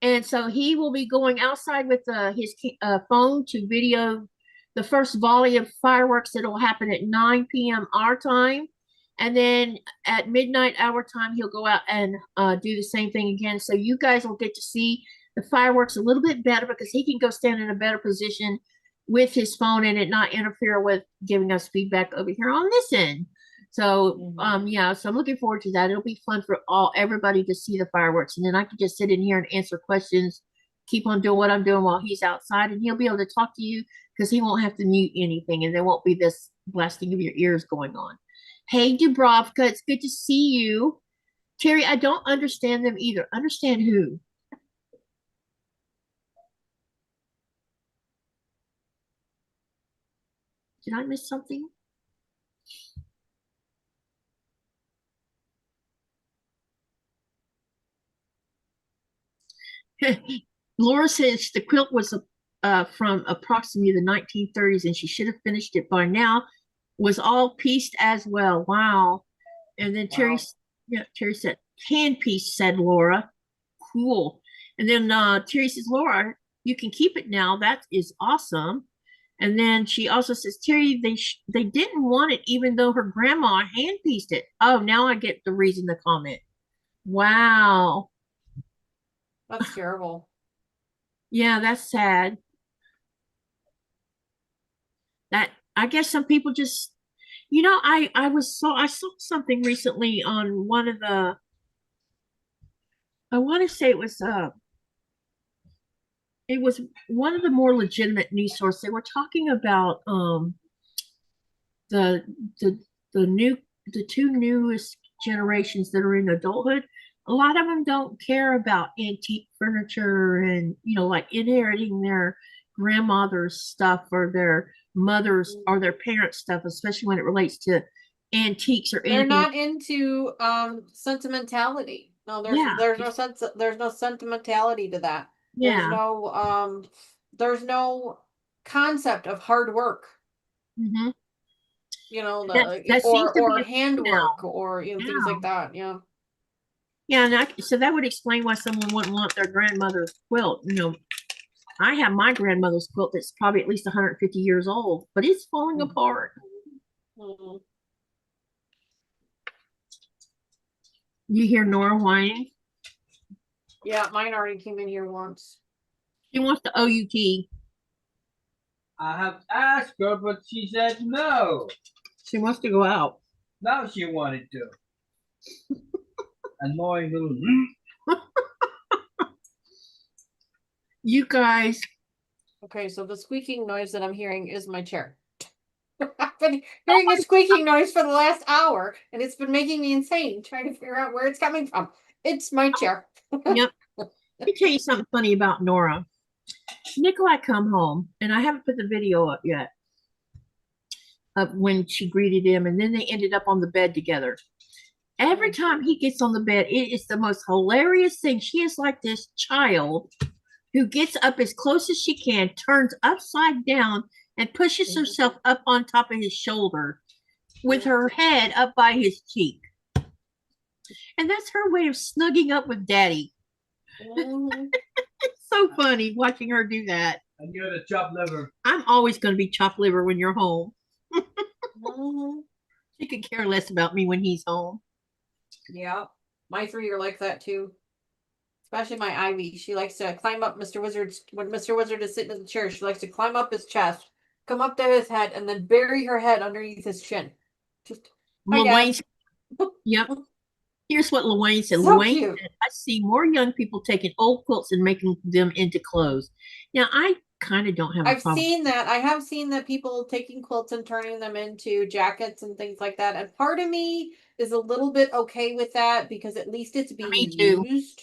And so he will be going outside with his phone to video the first volley of fireworks that will happen at 9 p.m. our time. And then at midnight our time, he'll go out and do the same thing again. So you guys will get to see the fireworks a little bit better because he can go stand in a better position with his phone and it not interfere with giving us feedback over here on this end. So, yeah, so I'm looking forward to that. It'll be fun for everybody to see the fireworks. And then I can just sit in here and answer questions, keep on doing what I'm doing while he's outside, and he'll be able to talk to you because he won't have to mute anything and there won't be this blasting of your ears going on. Hey, Dubrovka, it's good to see you. Terry, I don't understand them either. Understand who? Did I miss something? Laura says the quilt was from approximately the 1930s and she should have finished it by now. Was all pieced as well. Wow. And then Terry said, hand piece, said Laura. Cool. And then Terry says, Laura, you can keep it now. That is awesome. And then she also says, Terry, they didn't want it even though her grandma hand pieced it. Oh, now I get the reason to comment. Wow. That's terrible. Yeah, that's sad. That I guess some people just, you know, I saw something recently on one of the, I want to say it was one of the more legitimate news sources. They were talking about the two newest generations that are in adulthood. A lot of them don't care about antique furniture and, you know, like inheriting their grandmother's stuff or their mother's or their parents' stuff, especially when it relates to antiques or They're anything. not into sentimentality. No, there's no sentimentality to that. Yeah. There's no concept of hard work. Mm-hmm. You know, That seems to be a thing handwork now. or things like that. Yeah. Yeah, and so that would explain why someone wouldn't want their grandmother's quilt. I have my grandmother's quilt that's probably at least 150 years old, but it's falling apart. Mm-hmm. You hear Nora whining? Yeah, mine already came in here once. She wants the OUT. I have asked her, but she said no. She wants to go out. Now she wanted to. Annoying little. You guys. Okay, so the squeaking noise that I'm hearing is my chair. I've been hearing a squeaking noise for the last hour, and it's been making me insane trying to figure out where it's coming from. It's my chair. Yep. Let me tell you something funny about Nora. Nikolai come home, and I haven't put the video up yet of when she greeted him, and then they ended up on the bed together. Every time he gets on the bed, it is the most hilarious thing. She is like this child who gets up as close as she can, turns upside down, and pushes herself up on top of his shoulder with her head up by his cheek. And that's her way of snugging up with Daddy. It's so funny watching her do that. And you're the chopped liver. I'm always going to be chopped liver when you're home. She could care less about me when he's home. Yeah, my 3 are like that too. Especially my Ivy. She likes to climb up Mr. Wizard's, when Mr. Wizard is sitting in the chair, she likes to climb up his chest, come up to his head, and then bury her head underneath his chin. Just, Wayne, yep. Here's what Luane said. So Luane cute. said, I see more young people taking old quilts and making them into clothes. Now, I kind of don't have a problem. I've seen that. I have seen that people taking quilts and turning them into jackets and things like that. And part of me is a little bit okay with that because at least it's being used.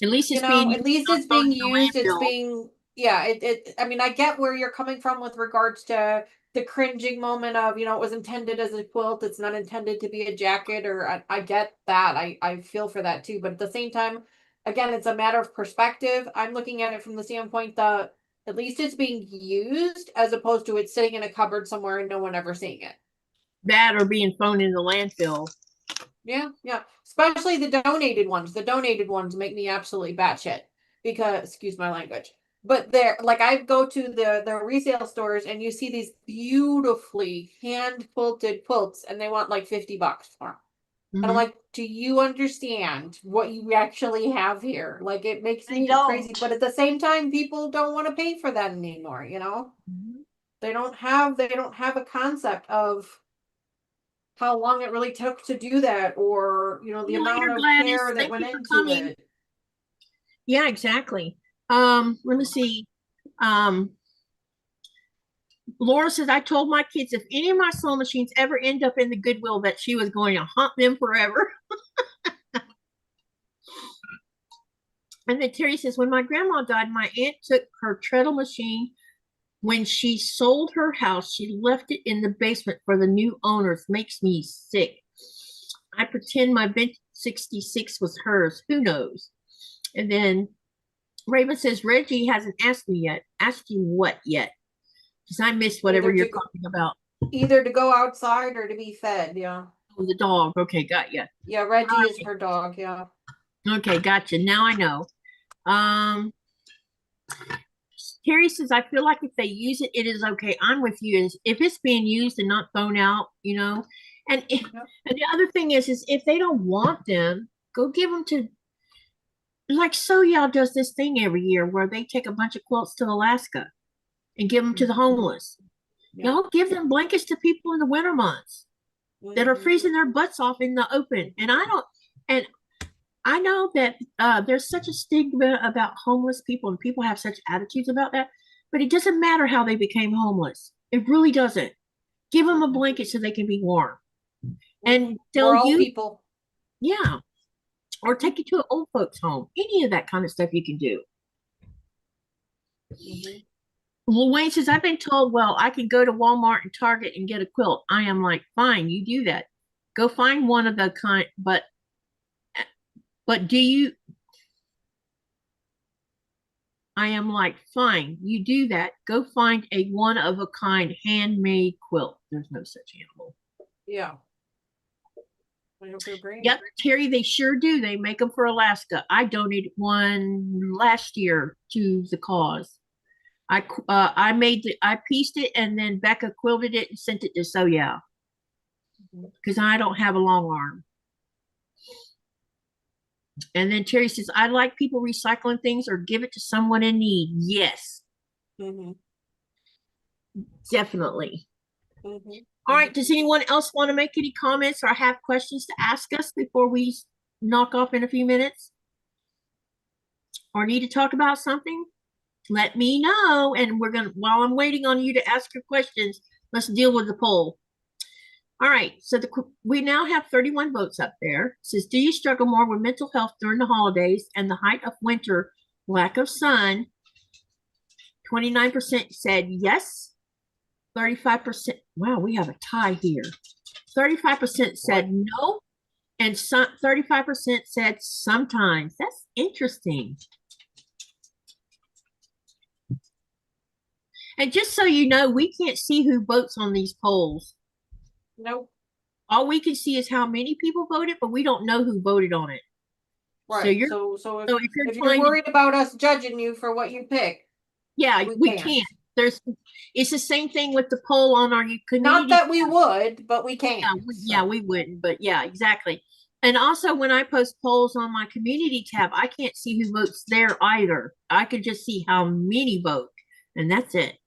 At least it's being used. At least it's being used. It's being, yeah, I mean, I get where you're coming from with regards to the cringing moment of, it was intended as a quilt. It's not intended to be a jacket, or I get that. I feel for that too. But at the same time, again, it's a matter of perspective. I'm looking at it from the standpoint that at least it's being used as opposed to it sitting in a cupboard somewhere and no one ever seeing it. That or being thrown in the landfill. Yeah, yeah. Especially the donated ones. The donated ones make me absolutely batshit because, excuse my language. But they're like, I go to the resale stores and you see these beautifully hand quilted quilts and they want like $50 for them. And I'm like, do you understand what you actually have here? Like, it makes me crazy. But at the same time, people don't want to pay for that anymore. They don't have a concept of how long it really took to do that, or the amount of care that went into it. Yeah, exactly. Let me see. Laura says, I told my kids if any of my sewing machines ever end up in the Goodwill that she was going to haunt them forever. And then Terry says, when my grandma died, my aunt took her treadle machine. When she sold her house, she left it in the basement for the new owners. Makes me sick. I pretend my vintage 66 was hers. Who knows? And then Raven says, Reggie hasn't asked me yet. Asked you what yet? Because I missed whatever you're talking about. Either to go outside or to be fed, yeah. Oh, the dog. Okay, got you. Yeah, Reggie is her dog, yeah. Okay, gotcha. Now I know. Terry says, I feel like if they use it, it is okay. I'm with you. If it's being used and not thrown out, And, and the other thing is if they don't want them, go give them to, like So Y'all does this thing every year where they take a bunch of quilts to Alaska and give them to the homeless. Y'all give them blankets to people in the winter months that are freezing their butts off in the open. And I know that there's such a stigma about homeless people and people have such attitudes about that, but it doesn't matter how they became homeless. It really doesn't. Give them a blanket so they can be warm. And they'll use people. Yeah. Or take you to an old folks home. Any of that kind of stuff you can do. Wayne says, I've been told, well, I can go to Walmart and Target and get a quilt. I am like, fine, you do that. Go find one of the kind, but do you I am like, fine, you do that. Go find a one-of-a-kind handmade quilt. There's no such animal. Yeah. I don't feel great. Yep, Terry, they sure do. They make them for Alaska. I donated one last year to the cause. I pieced it, and then Becca quilted it and sent it to So Yeah, because I don't have a long arm. And then Terry says, I like people recycling things or give it to someone in need. Yes, definitely. All right. Does anyone else want to make any comments or have questions to ask us before we knock off in a few minutes? Or need to talk about something? Let me know. And we're going to, while I'm waiting on you to ask your questions, let's deal with the poll. All right. So we now have 31 votes up there. It says, do you struggle more with mental health during the holidays and the height of winter, lack of sun? 29% said yes. 35%. Wow, we have a tie here. 35% said no. And 35% said sometimes. That's interesting. And just so you know, we can't see who votes on these polls. Nope. All we can see is how many people voted, but we don't know who voted on it. Right. So if you're worried about us judging you for what you pick, yeah, we can't. It's the same thing with the poll on our community. Not that we would, but we can't. Yeah, we wouldn't, but yeah, exactly. And also when I post polls on my community tab, I can't see who votes there either. I could just see how many vote, and that's it.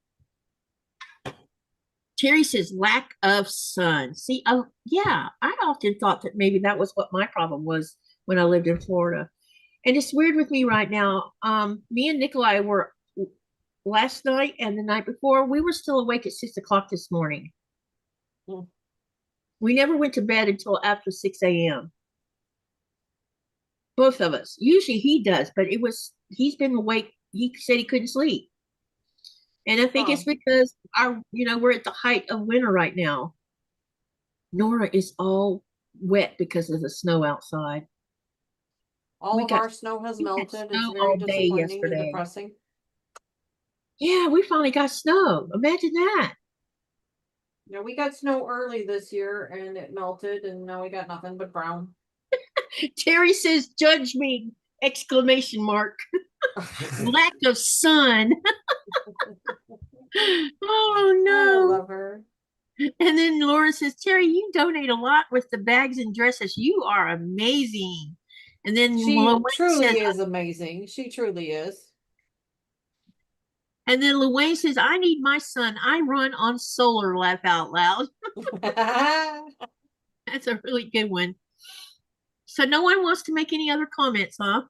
Terry says lack of sun. See, yeah, I often thought that maybe that was what my problem was when I lived in Florida. And it's weird with me right now. Me and Nikolai were last night and the night before, we were still awake at 6 o'clock this morning. We never went to bed until after 6 a.m. Both of us. Usually he does, but he's been awake. He said he couldn't sleep. And I think it's because we're at the height of winter right now. Nora is all wet because of the snow outside. All of our snow has melted. It's very disappointing and depressing. Yeah, we finally got snow. Imagine that. Yeah, we got snow early this year and it melted, and now we got nothing but brown. Terry says, judge me, exclamation mark. Lack of sun. Oh no. I love her. And then Laura says, Terry, you donate a lot with the bags and dresses. You are amazing. And then she truly is amazing. She truly is. And then Luane says, I need my son. I run on solar, laugh out loud. That's a really good one. So no one wants to make any other comments, huh?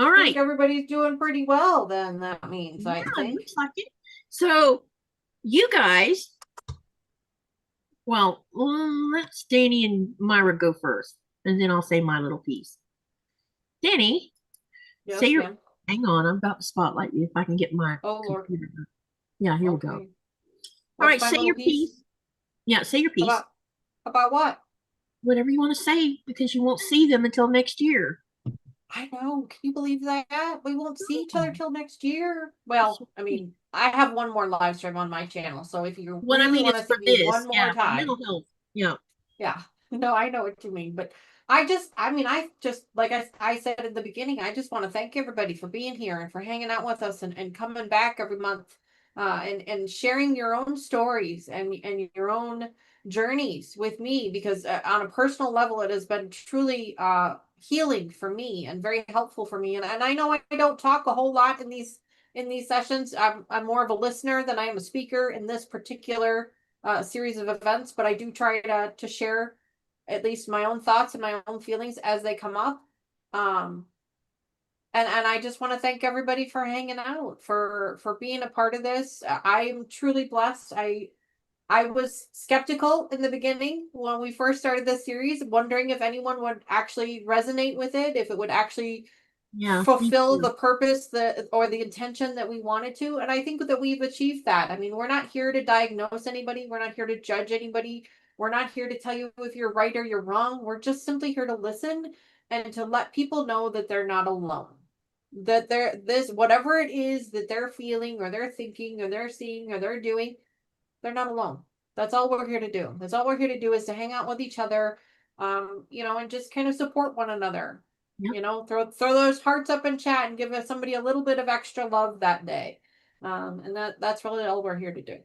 All right. I think everybody's doing pretty well then, that means, I think. Looks like it. So you guys, well, let's Dani and Myra go first, and then I'll say my little piece. Dani, yes, say your, hang on, I'm about to spotlight you if I can get my computer. Lord. Yeah, here we go. All right, say your piece. Yeah, say your piece. About what? Whatever you want to say, because you won't see them until next year. I know. Can you believe that? We won't see each other till next year. Well, I mean, I have one more live stream on my channel, so if you really want to see me one more time, mental health. Yeah. Yeah. No, I know what you mean, but I just like I said in the beginning, I just want to thank everybody for being here and for hanging out with us and coming back every month, and sharing your own stories and your own journeys with me, because on a personal level, it has been truly healing for me and very helpful for me. And I know I don't talk a whole lot in these sessions. I'm more of a listener than I am a speaker in this particular series of events, but I do try to share at least my own thoughts and my own feelings as they come up. And I just want to thank everybody for hanging out, for being a part of this. I'm truly blessed. I was skeptical in the beginning when we first started this series, wondering if anyone would actually resonate with it, if it would actually fulfill the purpose or the intention that we wanted to. And I think that we've achieved that. I mean, we're not here to diagnose anybody. We're not here to judge anybody. We're not here to tell you if you're right or you're wrong. We're just simply here to listen and to let people know that they're not alone. that whatever it is that they're feeling or they're thinking or they're seeing or they're doing, they're not alone. That's all we're here to do. That's all we're here to do, is to hang out with each other, and just kind of support one another. Yep. Throw those hearts up in chat and give us somebody a little bit of extra love that day. And that's really all we're here to do.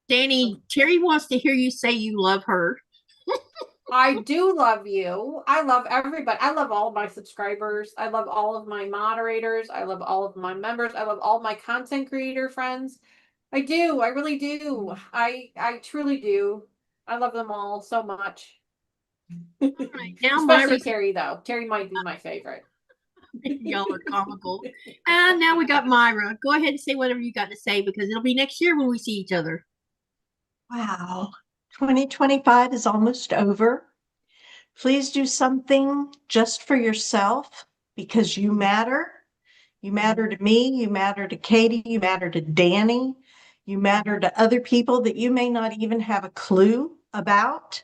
Dani, Terry wants to hear you say you love her. I do love you. I love everybody. I love all of my subscribers. I love all of my moderators. I love all of my members. I love all my content creator friends. I do. I really do. I truly do. I love them all so much. All right, now Especially Myra. Terry, though. Terry might be my favorite. Y'all are comical. And now we got Myra. Go ahead and say whatever you got to say, because it'll be next year when we see each other. Wow. 2025 is almost over. Please do something just for yourself, because you matter. You matter to me. You matter to Katie. You matter to Dani. You matter to other people that you may not even have a clue about.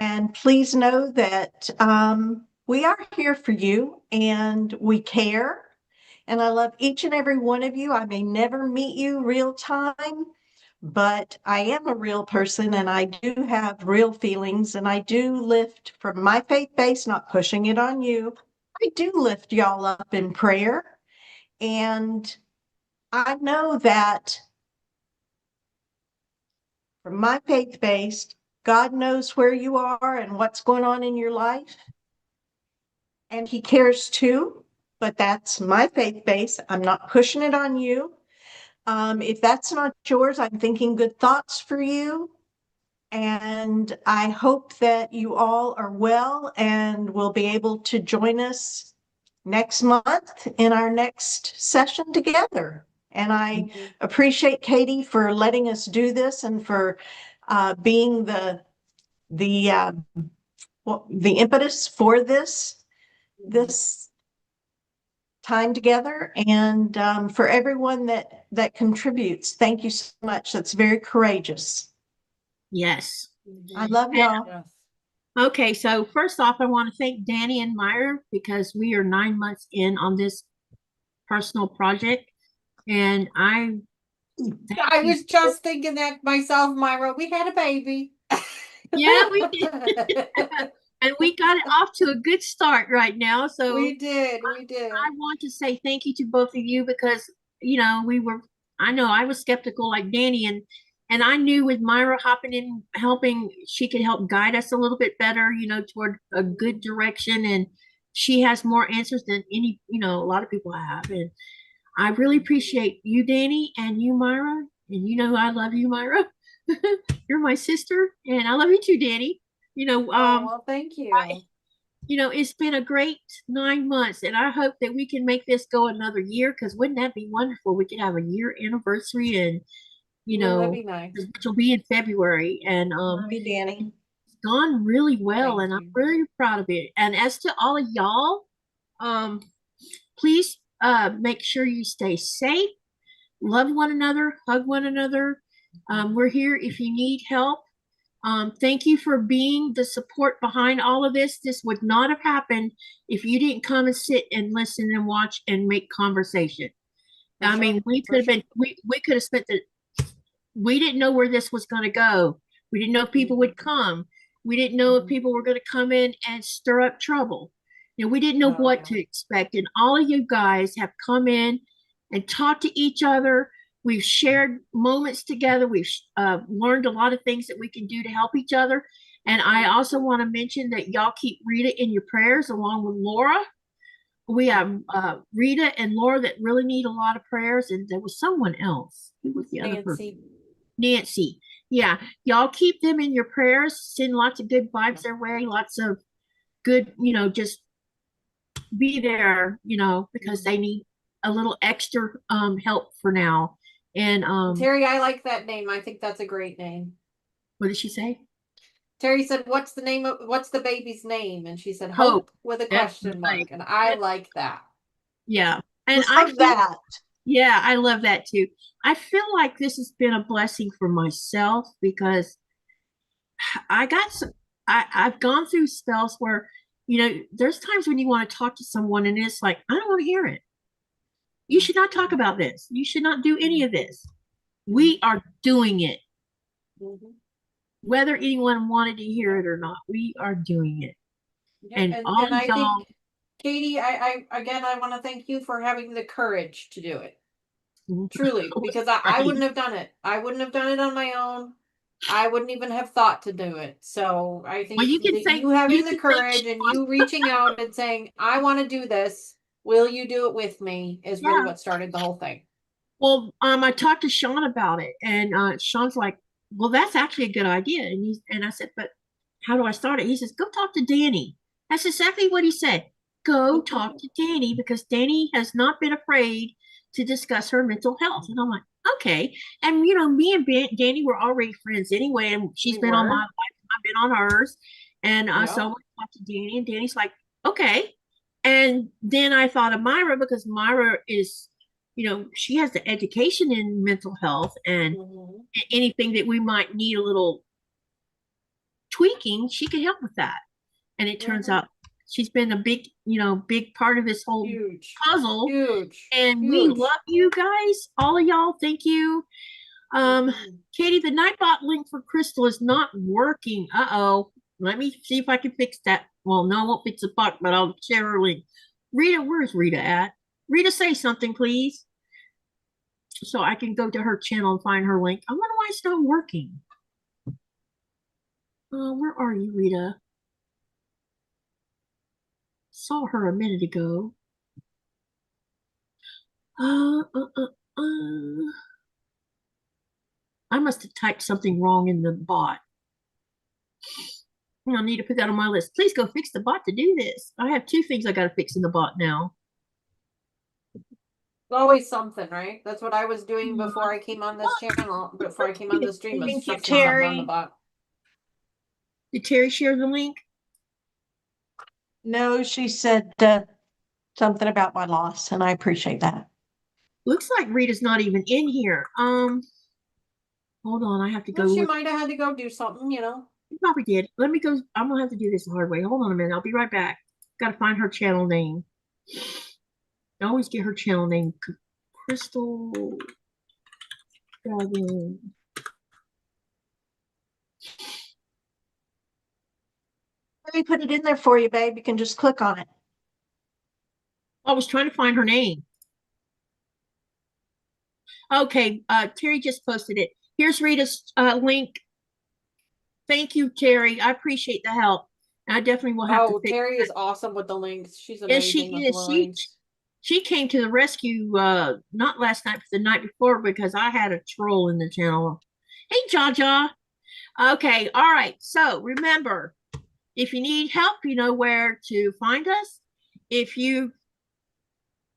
And please know that we are here for you and we care. And I love each and every one of you. I may never meet you real time, but I am a real person and I do have real feelings, and I do lift from my faith base, not pushing it on you. I do lift y'all up in prayer. And I know that from my faith base, God knows where you are and what's going on in your life. And he cares too, but that's my faith base. I'm not pushing it on you. If that's not yours, I'm thinking good thoughts for you. And I hope that you all are well and will be able to join us next month in our next session together. And I appreciate Katie for letting us do this and for being the impetus for this time together, and for everyone that contributes. Thank you so much. That's very courageous. Yes. I love y'all. Yes. Okay, so first off, I want to thank Dani and Myra, because we are 9 months in on this personal project. And I was just thinking that myself, Myra. We had a baby. Yeah, we did. And we got it off to a good start right now. So we did. I want to say thank you to both of you, because I know I was skeptical like Dani, and I knew with Myra hopping in, helping, she could help guide us a little bit better, toward a good direction. And she has more answers than a lot of people have. And I really appreciate you, Dani, and you, Myra. And I love you, Myra. You're my sister, and I love you too, Dani. Well, thank you. It's been a great 9 months, and I hope that we can make this go another year, because wouldn't that be wonderful? We could have a year anniversary, and that'd be nice. which will be in February. And Love you, Dani. it's gone really well, Thank and you. I'm really proud of it. And as to all of y'all, please make sure you stay safe, love one another, hug one another. We're here if you need help. Thank you for being the support behind all of this. This would not have happened if you didn't come and sit and listen and watch and make conversation. I mean, we could have spent we didn't know where this was going to go. We didn't know if people would come. We didn't know if people were going to come in and stir up trouble. We didn't know what to expect. And all of you guys have come in and talked to each other. We've shared moments together. We've learned a lot of things that we can do to help each other. And I also want to mention that y'all keep Rita in your prayers, along with Laura. We have Rita and Laura that really need a lot of prayers. And there was someone else. Who was the other person? Nancy. Yeah. Y'all keep them in your prayers. Send lots of good vibes their way. Lots of good, just be there, because they need a little extra help for now. And Terry, I like that name. I think that's a great name. What did she say? Terry said, what's the baby's name? And she said, Hope with a question mark. And I like that. Yeah. And I love that. Yeah, I love that too. I feel like this has been a blessing for myself, because I've gone through spells where, there's times when you want to talk to someone and it's like, I don't want to hear it. You should not talk about this. You should not do any of this. We are doing it. Mhm. Whether anyone wanted to hear it or not, we are doing it. Yeah, And all and I y'all, think, Katie, I want to thank you for having the courage to do it. Truly, because I wouldn't have done it. I wouldn't have done it on my own. I wouldn't even have thought to do it. So I think well, you can that say, you having you the can courage and you reaching out and saying, I want to do this. Will you do it with me? Is really yeah. what started the whole thing. Well, I talked to Sean about it, and Sean's like, "Well, that's actually a good idea." And I said, "But how do I start it?" He says, "Go talk to Danny." That's exactly what he said. Go talk to Danny because Danny has not been afraid to discuss her mental health. And I'm like, okay. And me and Danny were already friends anyway, and she's We been on my were. life, and I've been on hers. And so I Yeah. went to talk to Danny, and Danny's like, okay. And then I thought of Myra because Myra is she has the education in mental health and Mhm. anything that we might need a little tweaking, she could help with that. And it turns Mhm. out she's been a big part of this whole Huge. puzzle. Huge. And we Huge. love you guys, all of y'all. Thank you. Mhm. Katie, the Nightbot link for Crystal is not working. Uh-oh. Let me see if I can fix that. Well, no, I won't fix the bot, but I'll share her link. Rita, where's Rita at? Rita, say something, please, so I can go to her channel and find her link. I wonder why it's not working. Where are you, Rita? Saw her a minute ago. Uh, uh, uh, uh. I must have typed something wrong in the bot. I need to put that on my list. Please go fix the bot to do this. I have 2 things I got to fix in the bot now. Always something, right? That's what I was doing before I came on this channel, before I came on the stream, was Thank you, fixing something on the Terry. bot. Did Terry share the link? No, she said something about my loss, and I appreciate that. Looks like Rita's not even in here. Hold on, I have to go Well, she look. might have had to go do something, you know. She probably did. Let me go. I'm gonna have to do this the hard way. Hold on a minute. I'll be right back. Got to find her channel name. I always get her channel name. Crystal Dragon. Let me put it in there for you, babe. You can just click on it. I was trying to find her name. Okay, Terry just posted it. Here's Rita's link. Thank you, Terry. I appreciate the help. I definitely will have to Oh, fix Terry that. is awesome with the links. She's Yes, amazing she with the is. She lines. she came to the rescue not last night, but the night before because I had a troll in the channel. Hey, Jaja. Okay, all right. So remember, if you need help, you know where to find us. If you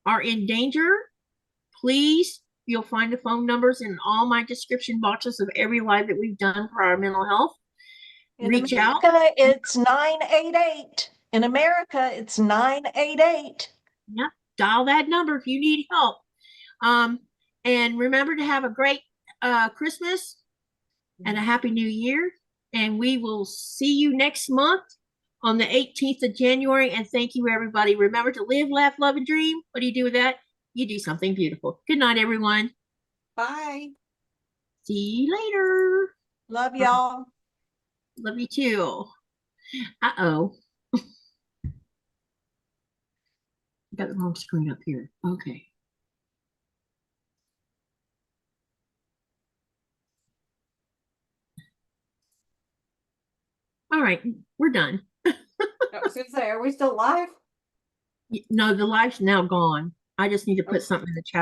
are in danger, please, you'll find the phone numbers in all my description boxes of every live that we've done for our mental health. In Reach out. America, it's 988. In America, it's 988. Yep. Dial that number if you need help. And remember to have a great Christmas and a happy new year. And we will see you next month on the 18th of January. And thank you, everybody. Remember to live, laugh, love, and dream. What do you do with that? You do something beautiful. Good night, everyone. Bye. See you later. Love y'all. Love you too. Uh-oh. Got the wrong screen up here. Okay. All right, we're done. I was gonna say, are we still live? No, the live's now gone. I just need to put Okay. something in the chat